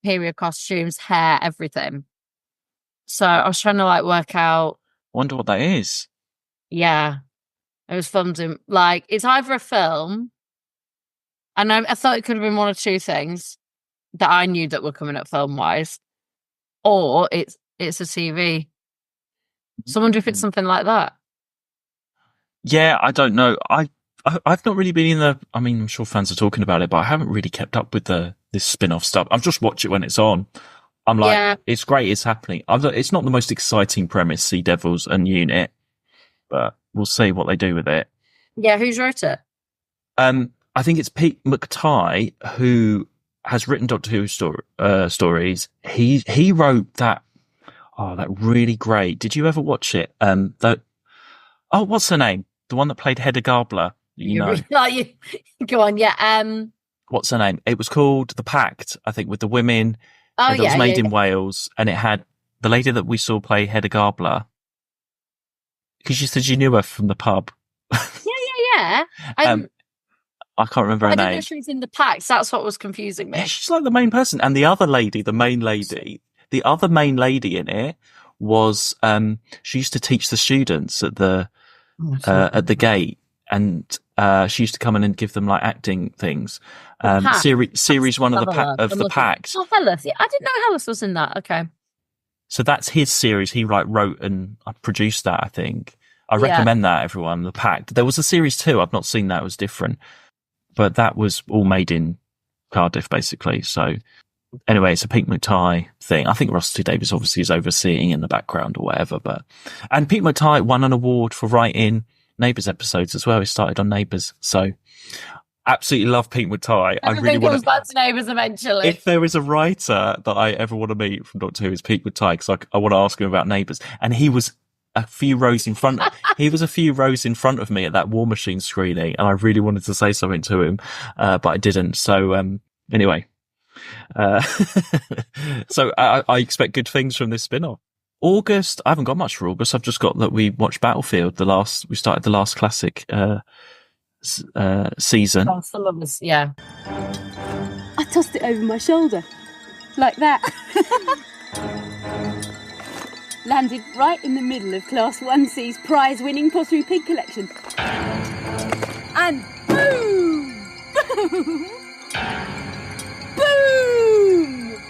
period costumes, hair, everything. So I was trying to work out. Wonder what that is. Yeah. It was filmed in it's either a film, and I thought it could have been one or two things that I knew that were coming up film wise, or it's a TV. So I wonder if it's something like that. Yeah, I don't know. I've not really been in the. I mean, I'm sure fans are talking about it, but I haven't really kept up with this spin-off stuff. I've just watched it when it's on. I'm it's great, it's happening. It's not the most exciting premise, Sea Devils and Unit, but we'll see what they do with it. Yeah, who's wrote it? I think it's Pete McTighe, who has written Doctor Who stories. He wrote that really great. Did you ever watch it? What's her name? The one that played Hedda Gabler. Go on, yeah. What's her name? It was called The Pact, I think, with the women. Oh, it was made in Wales, and it had the lady that we saw play Hedda Gabler. Because you said you knew her from the pub. Yeah. I can't remember her I name. didn't know she was in the Packs. That's what was confusing me. Yeah, she's the main person. And the other lady, the other main lady in it was, she used to teach the students at the gate, and she used to come in and give them acting things. Series one of the Pact. Oh, Hellas. Yeah, I didn't know Hellas was in that. Okay. So that's his series. He wrote and produced that, I think. I recommend that, everyone. The Pact. There was a series 2. I've not seen that. It was different. But that was all made in Cardiff, basically. So anyway, it's a Pete McTighe thing. I think Russell T Davies obviously is overseeing in the background or whatever. And Pete McTighe won an award for writing Neighbours episodes as well. He started on Neighbours. So absolutely love Pete McTighe. Everything comes back to Neighbours eventually. If there is a writer that I ever want to meet from Doctor Who, it's Pete McTighe, because I want to ask him about Neighbours. And he was a few rows in front of me at that War Machine screening, and I really wanted to say something to him, but I didn't. So anyway, so I expect good things from this spin-off. August, I haven't got much for August. I've just got that we watched Battlefield. We started the last classic season. Oh, some of us, yeah. I tossed it over my shoulder, like that. Landed right in the middle of Class 1C's prize-winning pottery pig collection. And boom! Boom! Boom!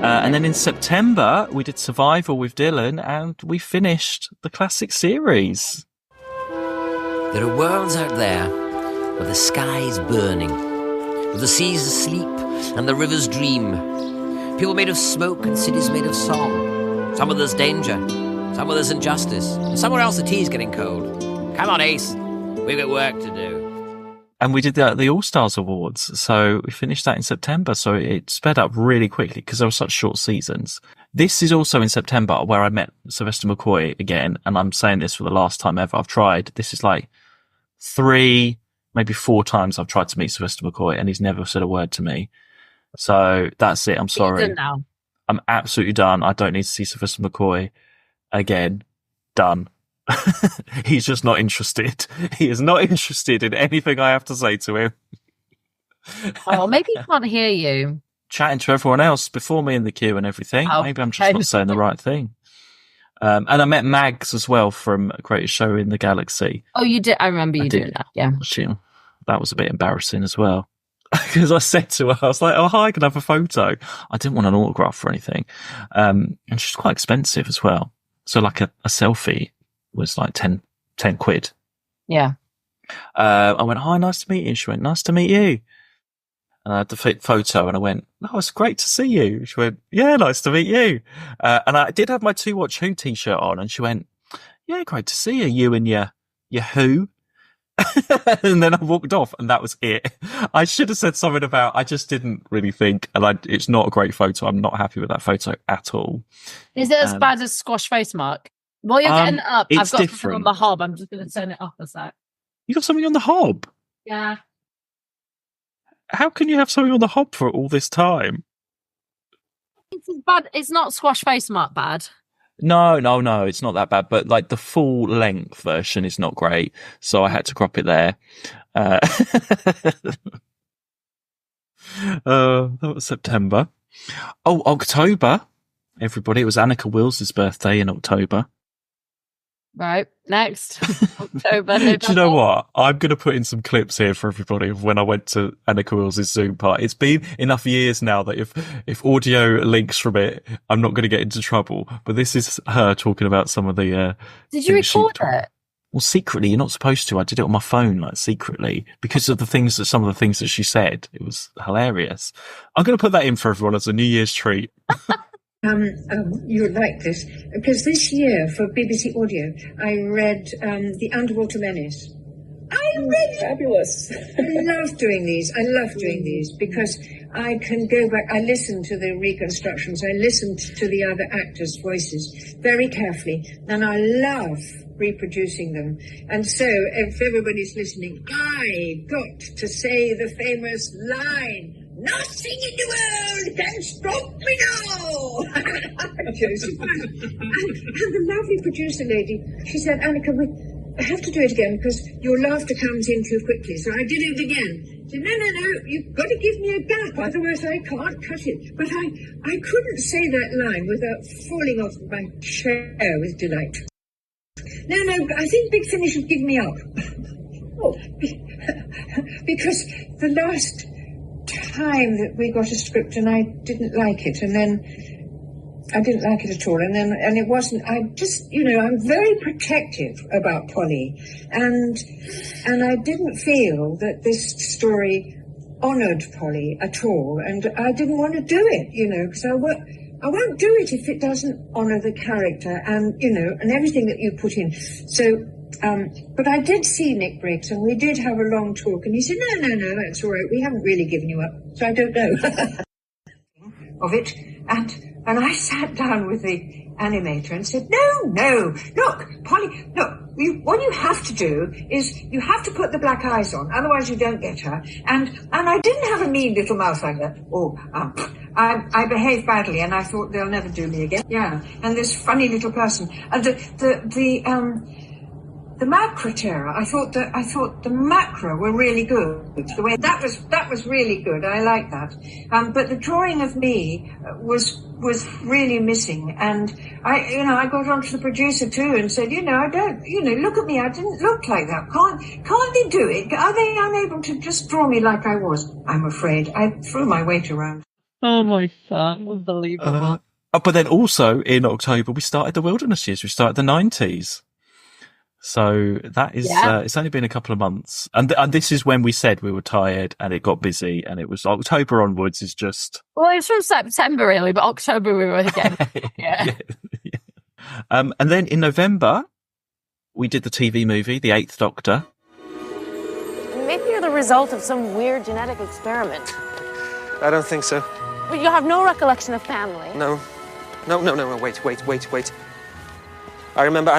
And then in September, we did Survival with Dylan, and we finished the classic series. There are worlds out there where the sky's burning, where the sea's asleep and the rivers dream. People made of smoke and cities made of song. Some of there's danger, some of there's injustice, and somewhere else the tea's getting cold. Come on, Ace, we've got work to do. And we did the All-Stars Awards, so we finished that in September, so it sped up really quickly because there were such short seasons. This is also in September where I met Sylvester McCoy again, and I'm saying this for the last time ever. I've tried. This is 3, maybe 4 times I've tried to meet Sylvester McCoy, and he's never said a word to me. So that's it. I'm sorry. You're done now. I'm absolutely done. I don't need to see Sylvester McCoy again. Done. He's just not interested. He is not interested in anything I have to say to him. Oh, maybe he can't hear you. Chatting to everyone else before me in the queue and everything. Oh, Maybe I'm just not saying the right thing. And I met Mags as well from Greatest Show in the Galaxy. Oh, you did? I remember you doing that, yeah. That was a bit embarrassing as well. Because I said to her, I was like, oh, hi, can I have a photo? I didn't want an autograph or anything. And she's quite expensive as well. So like a selfie was like 10 quid. Yeah. I went, hi, nice to meet you. She went, nice to meet you. And I had the photo and I went, oh, it's great to see you. She went, yeah, nice to meet you. And I did have my To Watch Who t-shirt on and she went, yeah, great to see you. You and your who. And then I walked off and that was it. I should have said something about, I just didn't really think, and it's not a great photo. I'm not happy with that photo at all. Is it as bad as squash face mark? While you're getting it up, I've got different. something on the hob. I'm just going to turn it off a sec. You got something on the hob? Yeah. How can you have something on the hob for all this time? It's as bad. It's not squash face mark bad. No, it's not that bad. But like the full length version is not great, so I had to crop it there. That was September. Oh, October. Everybody, it was Annika Wills' birthday in October. Right, next. October, November. Do you know what? I'm going to put in some clips here for everybody of when I went to Annika Wills' Zoom party. It's been enough years now that if audio links from it, I'm not going to get into trouble. But this is her talking about some of the... Did you record it? Well, secretly, you're not supposed to. I did it on my phone, like secretly, because of some of the things that she said. It was hilarious. I'm going to put that in for everyone as a New Year's treat. You would like this, because this year for BBC Audio, I read The Underwater Menace. Fabulous. I love doing these because I can go back. I listen to the reconstructions. I listened to the other actors' voices very carefully, and I love reproducing them. And so, if everybody's listening, I got to say the famous line, "Nothing in the world can stop me now." Josie. And the lovely producer lady, she said, Annika, I have to do it again because your laughter comes in too quickly. So I did it again. She said, no, you've got to give me a gap, otherwise I can't cut it. But I couldn't say that line without falling off my chair with delight. No, I think Big Finish would give me up. Oh, because the last time that we got a script and I didn't like it, and then I didn't like it at all, and it wasn't. I just, I'm very protective about Polly, and I didn't feel that this story honoured Polly at all, and I didn't want to do it, because I won't do it if it doesn't honour the character and and everything that you put in. So. But I did see Nick Briggs and we did have a long talk, and he said, no, that's all right. We haven't really given you up, so I don't know of it. And I sat down with the animator and said, no, look, Polly, look, what you have to do is you have to put the black eyes on, otherwise you don't get her. And I didn't have a mean little mouth like that. I behaved badly, and I thought they'll never do me again. Yeah, and this funny little person, and the macra terror, I thought the macra were really good. The way that was really good. I like that. But the drawing of me was really missing. And I got onto the producer too and said, I don't, look at me. I didn't look like that. Can't they do it? Are they unable to just draw me like I was? I'm afraid. I threw my weight around. Oh my God, unbelievable. But then also in October we started the Wilderness Years. We started the 90s. So that is, it's only been a couple of months. And this is when we said we were tired and it got busy, and it was October onwards is just... Well, it's from September really, but October we were again. Yeah. And then in November, we did the TV movie, The Eighth Doctor. Maybe you're the result of some weird genetic experiment. I don't think so. But you have no recollection of family. No, wait. I remember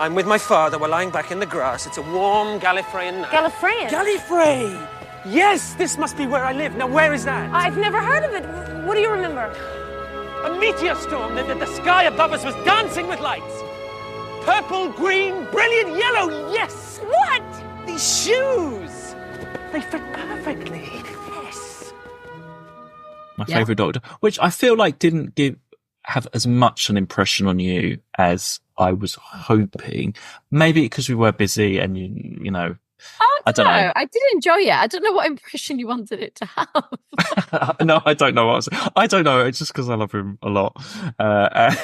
I'm with my father. We're lying back in the grass. It's a warm Gallifreyan night. Gallifreyan? Gallifrey! Yes, this must be where I live. Now, where is that? I've never heard of it. What do you remember? A meteor storm. The sky above us was dancing with lights. purple, green, brilliant yellow. Yes! What? These shoes! They fit perfectly. Yes. My favourite Doctor, which I feel like didn't have as much an impression on you as I was hoping. Maybe because we were busy and you know. I don't know. I did enjoy it. I don't know what impression you wanted it to have. No, I don't know I don't know. It's just because I love him a lot. I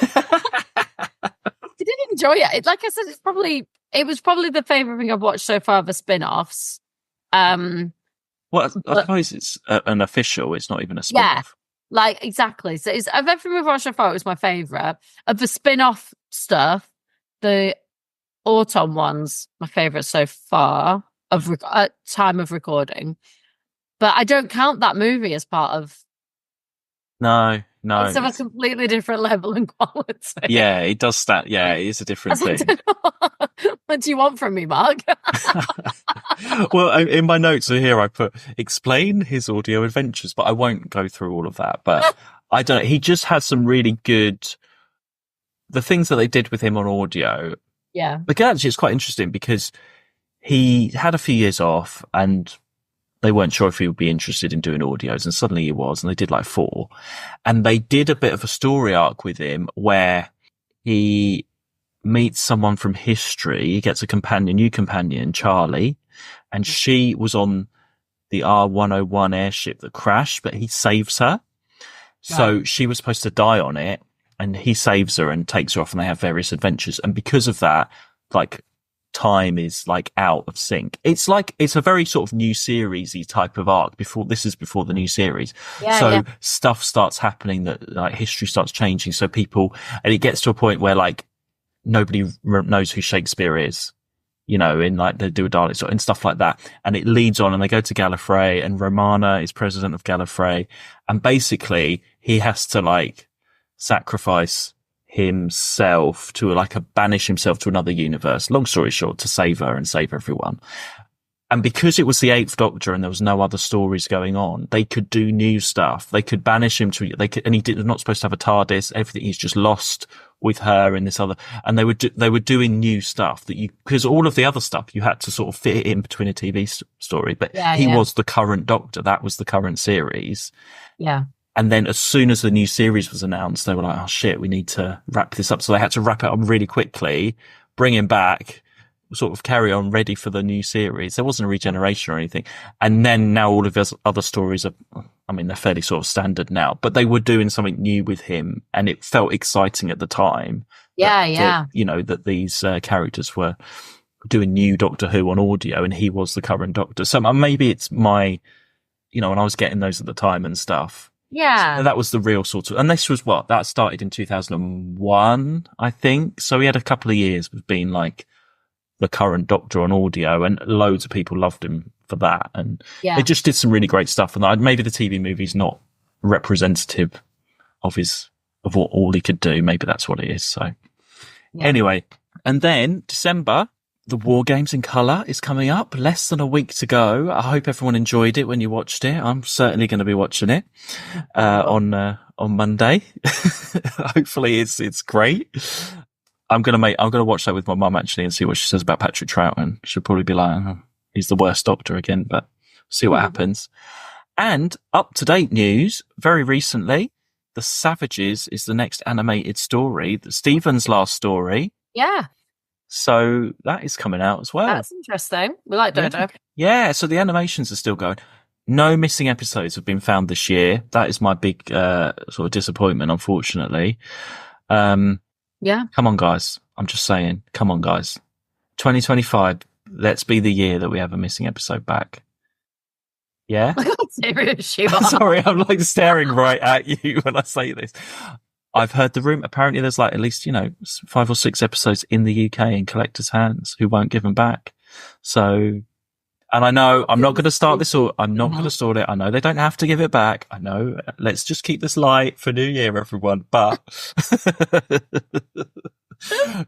did enjoy it. Like I said, it was probably the favourite thing I've watched so far of the spin-offs. Well, I suppose it's an official. It's not even a spin-off. Yeah, like exactly. So of everything we've watched so far, it was my favourite. Of the spin-off stuff, the Autumn one's my favourite so far at time of recording. But I don't count that movie as part of. No. It's of a completely different level and quality. Yeah, it does that. Yeah, it is a different thing. What do you want from me, Mark? Well, in my notes here, I put explain his audio adventures, but I won't go through all of that. But I don't know. He just has some really good. The things that they did with him on audio. Yeah. But actually, it's quite interesting because he had a few years off and they weren't sure if he would be interested in doing audios, and suddenly he was, and they did like 4. And they did a bit of a story arc with him where he meets someone from history. He gets a new companion, Charlie, and she was on the R101 airship that crashed, but he saves her. So she was supposed to die on it, and he saves her and takes her off, and they have various adventures. And because of that, like, time is like out of sync. It's a very sort of new seriesy type of arc before the new series. Stuff starts happening that like history starts changing. So people, and it gets to a point where like nobody knows who Shakespeare is, you know, in like they do a Dalek and stuff like that. And it leads on and they go to Gallifrey and Romana is president of Gallifrey. And basically he has to like sacrifice himself to banish himself to another universe, long story short, to save her and save everyone. And because it was the 8th Doctor and there was no other stories going on, they could do new stuff. They could banish him and he was not supposed to have a TARDIS, everything. He's just lost with her and this other, and they were doing new stuff because all of the other stuff you had to sort of fit it in between a TV story, but he was the current Doctor. That was the current series. Yeah. And then as soon as the new series was announced, they were like, oh shit, we need to wrap this up. So they had to wrap it up really quickly, bring him back, sort of carry on ready for the new series. There wasn't a regeneration or anything. And then now all of his other stories they're fairly sort of standard now, but they were doing something new with him and it felt exciting at the time. That these characters were doing new Doctor Who on audio and he was the current Doctor. So maybe it's my, when I was getting those at the time and stuff. Yeah. So that was the real sort of, and this was that started in 2001, I think. So he had a couple of years of being like the current Doctor on audio and loads of people loved him for that. And they just did some really great stuff. And maybe the TV movie's not representative of what all he could do. Maybe that's what it is. So anyway, and then December, the War Games in Colour is coming up. Less than a week to go. I hope everyone enjoyed it when you watched it. I'm certainly going to be watching it on Monday. Hopefully, it's great. I'm gonna watch that with my mum actually and see what she says about Patrick Troughton. She'll probably be like, oh, he's the worst Doctor again, but see what happens. And up to date news, very recently, The Savages is the next animated story, Stephen's last story. Yeah. So that is coming out as well. That's interesting. We like Dodo. Yeah, so the animations are still going. No missing episodes have been found this year. That is my big sort of disappointment, unfortunately. Yeah. Come on, guys. I'm just saying. Come on, guys. 2025, let's be the year that we have a missing episode back. Yeah? Look how serious you are. Sorry, I'm like staring right at you when I say this. I've heard the room. Apparently there's like at least, 5 or 6 episodes in the UK in collectors' hands who won't give them back. So, and I know I'm not going to start this or I'm not going to start it. I know they don't have to give it back. I know. Let's just keep this light for New Year, everyone. But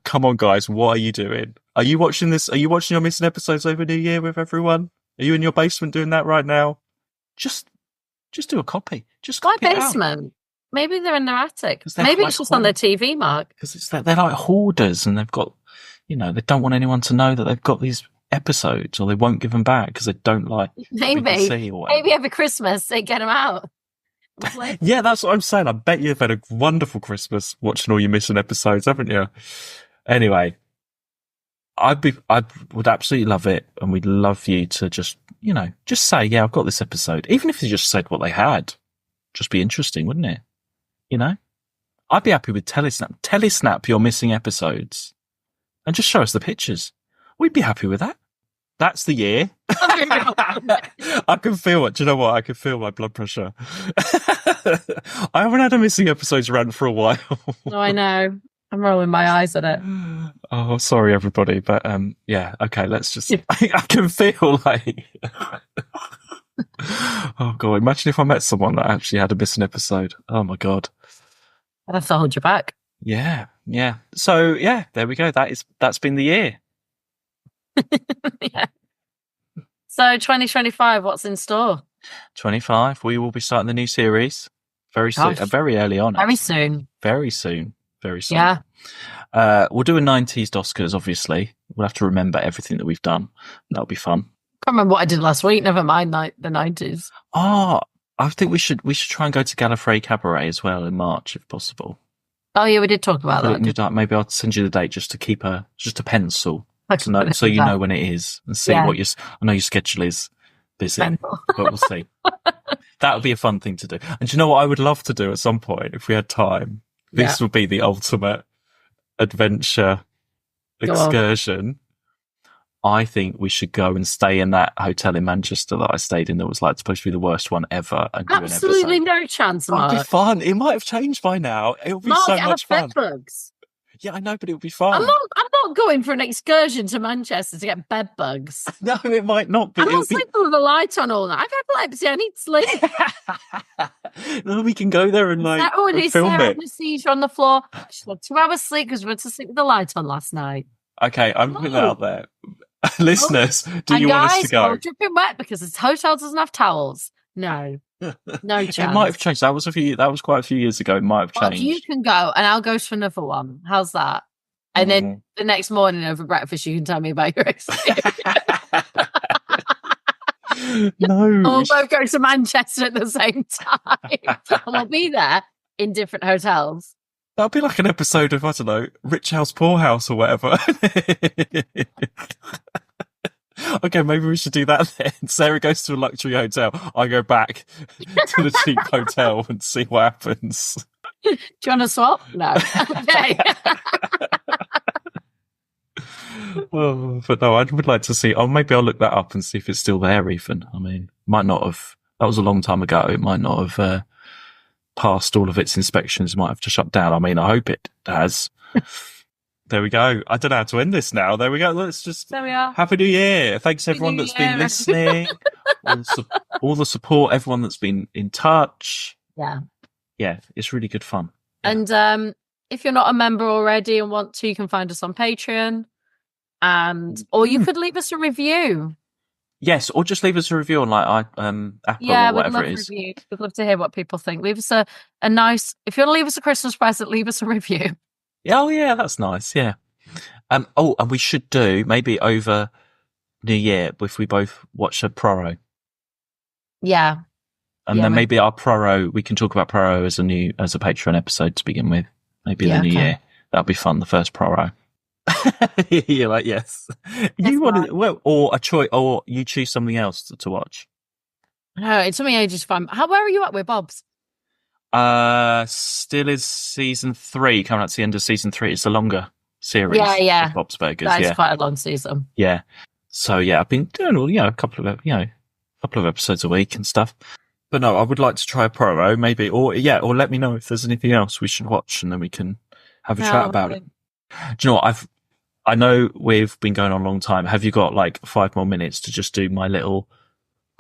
come on, guys. What are you doing? Are you watching this? Are you watching your missing episodes over New Year with everyone? Are you in your basement doing that right now? Just do a copy. Just copy my basement. Maybe they're in their attic. Maybe it's just on their TV, Mark. Because they're like hoarders and they've got they don't want anyone to know that they've got these episodes, or they won't give them back because they don't like maybe over Christmas they get them out. Yeah, that's what I'm saying. I bet you've had a wonderful Christmas watching all your missing episodes, haven't you? Anyway, I would absolutely love it, and we'd love you to just say, yeah, I've got this episode. Even if you just said what they had, just be interesting, wouldn't it? I'd be happy with telesnap your missing episodes, and just show us the pictures. We'd be happy with that. That's the year. I can feel it. Do you know what? I can feel my blood pressure. I haven't had a missing episodes rant for a while. No, I know. I'm rolling my eyes at it. Oh, sorry, everybody. But yeah, okay, let's just... I can feel like... Oh, God. Imagine if I met someone that actually had a missing episode. Oh, my God. I'd have to hold you back. Yeah. So, yeah, there we go. That's been the year. Yeah. So 2025, what's in store? 25, we will be starting the new series very soon, very early on. Very soon. Yeah. We'll do a 90s Oscars, obviously. We'll have to remember everything that we've done. That'll be fun. Can't remember what I did last week. Never mind the 90s. Oh, I think we should try and go to Gallifrey Cabaret as well in March, if possible. Oh yeah, we did talk about that. Maybe I'll send you the date just to keep a pencil. So you know when it is, and see what I know your schedule is busy, but we'll see. That would be a fun thing to do. And do you know what I would love to do at some point if we had time? This would be the ultimate adventure excursion. I think we should go and stay in that hotel in Manchester that I stayed in that was supposed to be the worst one ever. And absolutely no chance, Mark. It'd be fun. It might have changed by now. It'll be so much fun. Bugs. Yeah, I know, but it would be fun. I'm not going for an excursion to Manchester to get bed bugs. No, it might not be. I'm not sleeping with the light on all night. I've epilepsy. I need sleep. No, we can go there and film it. The seizure on the floor. She's had 2 hours sleep because we went to sleep with the light on last night. Okay, I'm putting that out there. Listeners, do you want us to go? Dripping wet because this hotel doesn't have towels. No chance. It might have changed. That was quite a few years ago. It might have changed. You can go, and I'll go to another one. How's that? And then the next morning over breakfast, you can tell me about your experience. No, we'll both go to Manchester at the same time, and we'll be there in different hotels. That'll be like an episode of, I don't know, Rich House, Poor House or whatever. Okay, maybe we should do that then. Sarah goes to a luxury hotel. I go back to the cheap hotel and see what happens. Do you want to swap? No. Okay. But no, I would like to see. Oh, maybe I'll look that up and see if it's still there, even. I mean, might not have. That was a long time ago. It might not have passed all of its inspections. It might have to shut down. I mean, I hope it has. There we go. I don't know how to end this now. There we go. Let's just... There we are. Happy New Year. Thanks everyone that's been listening. all the support, everyone that's been in touch. Yeah. Yeah, it's really good fun. Yeah. And if you're not a member already and want to, you can find us on Patreon. Or you could leave us a review. Yes, or just leave us a review on Apple or whatever it is. Reviews. We'd love to hear what people think. Leave us a nice... If you want to leave us a Christmas present, leave us a review. Oh, yeah, that's nice, yeah. And we should do, maybe over New Year, if we both watch a Proro. Yeah. And then maybe our Proro, we can talk about Proro as a Patreon episode to begin with. Maybe the New Year. That'll be fun, the first Proro. You're like, yes. You want to, or a choice, or you choose something else to watch. No, it's something ages fun. Where are you at with Bob's? Still is season 3, coming out to the end of season 3. It's a longer series. Yeah. Of Bob's Burgers. That's quite a long season. Yeah. So I've been doing a couple of episodes a week and stuff. But no, I would like to try a Proro, maybe, or let me know if there's anything else we should watch, and then we can have a chat about it. Do you know what? I know we've been going on a long time. Have you got 5 more minutes to just do my little?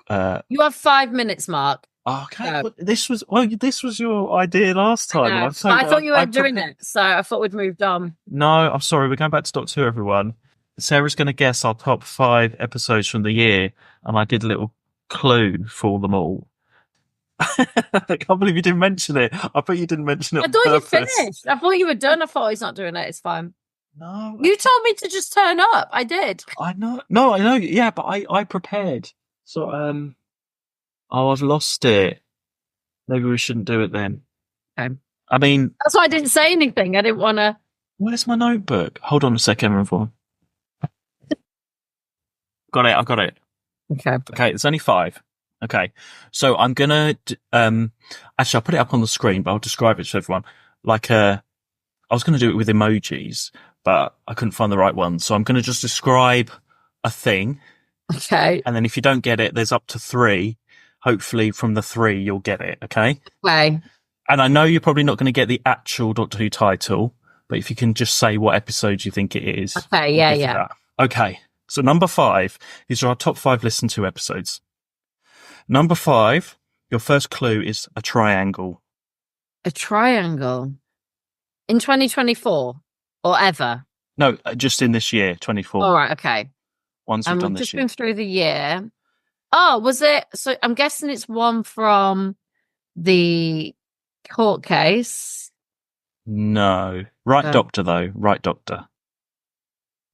You have 5 minutes, Mark. Okay, no. This was your idea last time. I thought you were doing it, so I thought we'd moved on. No, I'm sorry. We're going back to Doctor Who, everyone. Sarah's going to guess our top 5 episodes from the year, and I did a little clue for them all. I can't believe you didn't mention it. I bet you didn't mention it. I thought you finished. I thought you were done. I thought he's not doing it. It's fine. No. You told me to just turn up. I did. I know. No, I know. Yeah, but I prepared. So, oh, I've lost it. Maybe we shouldn't do it then. Okay. I mean, That's why I didn't say anything. I didn't want to. where's my notebook? Hold on a second, everyone. Got it. I've got it. Okay. Okay. There's only 5. Okay. So I'm gonna, actually, I'll put it up on the screen, but I'll describe it to everyone. I was gonna do it with emojis, but I couldn't find the right one. So I'm gonna just describe a thing. Okay. And then if you don't get it, there's up to 3. Hopefully from the 3, you'll get it. Okay. Okay. And I know you're probably not going to get the actual Doctor Who title, but if you can just say what episode you think it is. Okay. Yeah. Yeah. That. Okay. So number 5, these are our top 5 listened to episodes. Number 5, your first clue is a triangle. A triangle in 2024 or ever? No, just in this year, 24. All right. Okay. Ones we've done we've this just year. been through the year. Oh, was it? So I'm guessing it's one from the court case. No. Right Oh. Doctor, though. Right Doctor.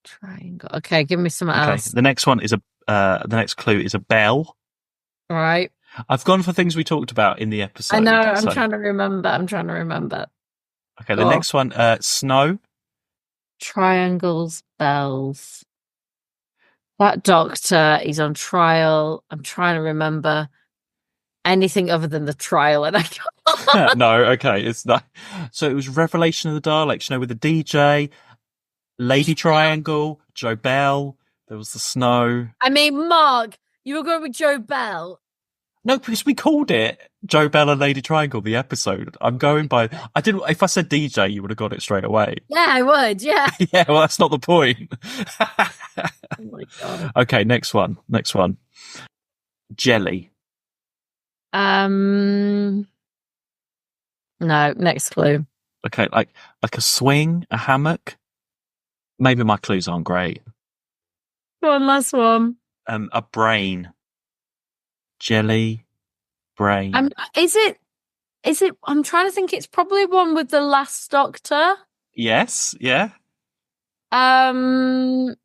Triangle. Okay, give me something Okay. else. The next one is the next clue is a bell. All right. I've gone for things we talked about in the episode. I know. I'm so- trying to remember. Okay, the Go on. next one, snow. Triangles, bells. That doctor, he's on trial. I'm trying to remember anything other than the trial, and I can't. No, okay, it's not. So it was Revelation of the Daleks, with the DJ, Lady Triangle, Joe Bell. There was the snow. I mean, Mark, you were going with Joe Bell. No, because we called it Joe Bell and Lady Triangle, the episode. I'm going by. I didn't. If I said DJ, you would have got it straight away. Yeah, I would. Yeah. Yeah, well, that's not the point. Oh my god. Okay, next one. Jelly. No, next clue. Okay, like a swing, a hammock. Maybe my clues aren't great. One last one. A brain. Jelly, brain. Is it? I'm trying to think. It's probably one with the last Doctor. Yes, yeah. The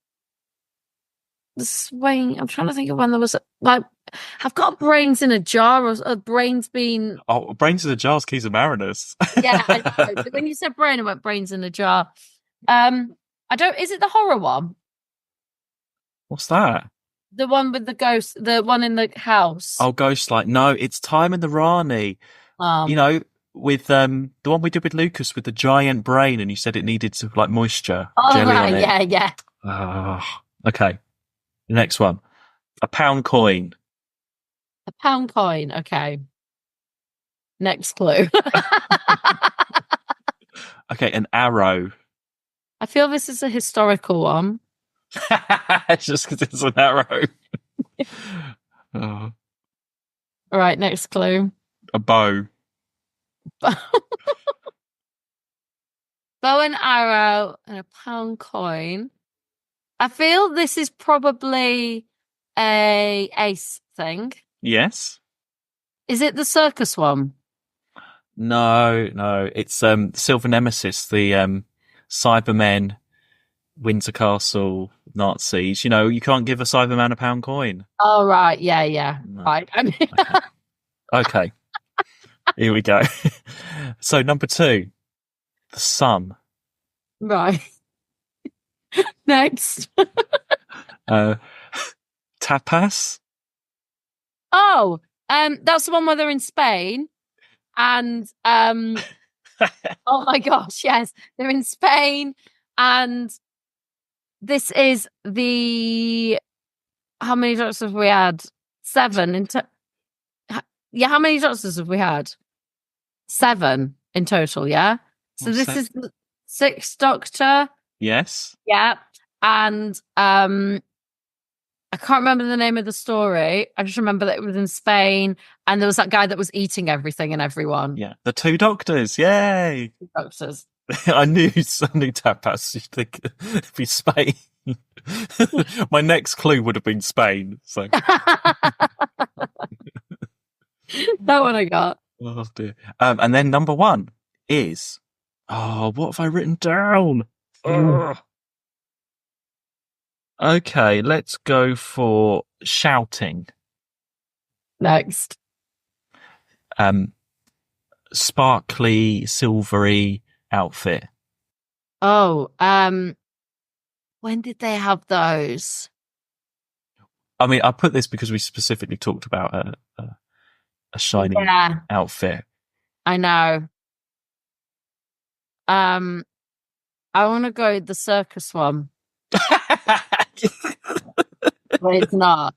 swing. I'm trying to think of when there was I've got brains in a jar or brains being. Oh, brains in a jar's Keys of Mariners. Yeah, I know. But when you said brain, I went brains in a jar. I don't. Is it the horror one? What's that? The one with the ghost, the one in the house. Oh, Ghostlight. No, it's Time in the Rani. With the one we did with Lucas with the giant brain, and you said it needed to moisture. Oh, jelly right, on it. yeah. Oh, okay. The next one, a pound coin. A pound coin. Okay. Next clue. Okay, an arrow. I feel this is a historical one. Just because it's an arrow. Oh. All right, next clue. A bow. Bow and arrow and a pound coin. I feel this is probably a ace thing. Yes. Is it the circus one? No. It's Silver Nemesis, the Cybermen, Windsor Castle, Nazis. You can't give a Cyberman a pound coin. Oh, right. Yeah. No. Right. Okay. Here we go. So number 2, the sun. Right. Next. Tapas. Oh, that's the one where they're in Spain, and oh my gosh, yes, they're in Spain, and this is the how many doctors have we had? 7 yeah, how many doctors have we had? 7 in total, yeah. So this is the 6th Doctor. Yes. Yeah, and I can't remember the name of the story. I just remember that it was in Spain, and there was that guy that was eating everything and everyone. Yeah, the 2 doctors. Yay! 2 doctors. I knew tapas. You'd think it'd be Spain. My next clue would have been Spain. So that one I got. Oh dear. And then number 1 is what have I written down? Okay, let's go for shouting. Next. Sparkly, silvery outfit. Oh, when did they have those? I mean, I put this because we specifically talked about a shiny outfit. I know. I want to go the circus one. But it's not.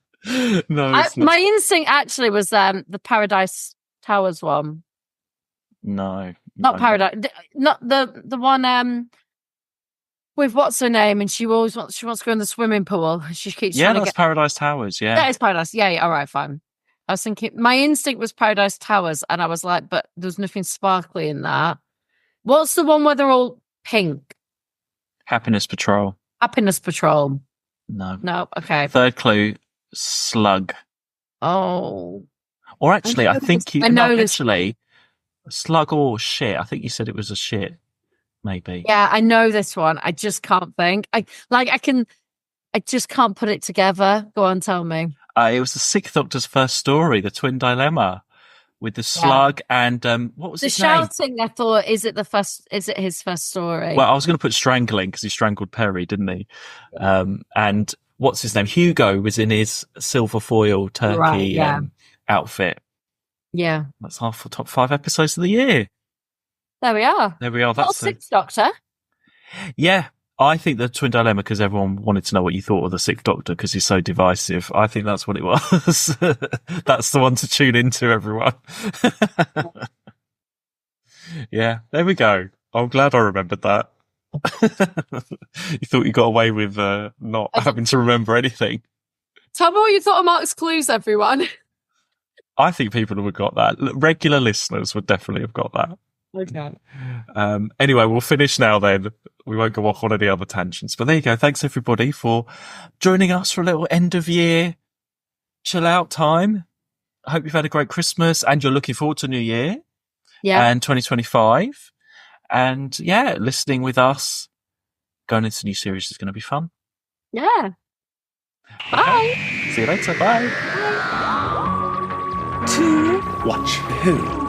No, it's not. My instinct actually was the Paradise Towers one. No, Not Paradise. Not the one with what's her name, and she wants to go in the swimming pool. She keeps trying to that's get Paradise Towers. Yeah, that is Paradise. Yeah. All right, fine. I was thinking my instinct was Paradise Towers, and I was like, but there's nothing sparkly in that. What's the one where they're all pink? Happiness Patrol. Happiness Patrol. No. Okay. Third clue, slug. Oh. Or actually, I think you. I know actually, slug or shit. I think you said it was a shit. Maybe. Yeah, I know this one. I just can't think. I just can't put it together. Go on, tell me. It was the Sixth Doctor's first story, the Twin Dilemma, with the slug and what was the his name? shouting? I thought, is it his first story? Well, I was going to put strangling because he strangled Perry, didn't he? And what's his name? Hugo was in his silver foil turkey outfit. Yeah, that's half the top 5 episodes of the year. There we are. That's Sixth Doctor. Yeah, I think the Twin Dilemma, because everyone wanted to know what you thought of the Sixth Doctor because he's so divisive. I think that's what it was. That's the one to tune into, everyone. Yeah, there we go. I'm glad I remembered that. You thought you got away with not having to remember anything. Tell me what you thought of Mark's clues, everyone. I think people would have got that. Regular listeners would definitely have got that. Okay. Anyway, we'll finish now then. We won't go off on any other tangents. But there you go. Thanks everybody for joining us for a little end of year chill out time. I hope you've had a great Christmas and you're looking forward to New Year. Yeah. And 2025. And yeah, listening with us going into the new series is going to be fun. Yeah. Bye. See you later. Bye. To watch who?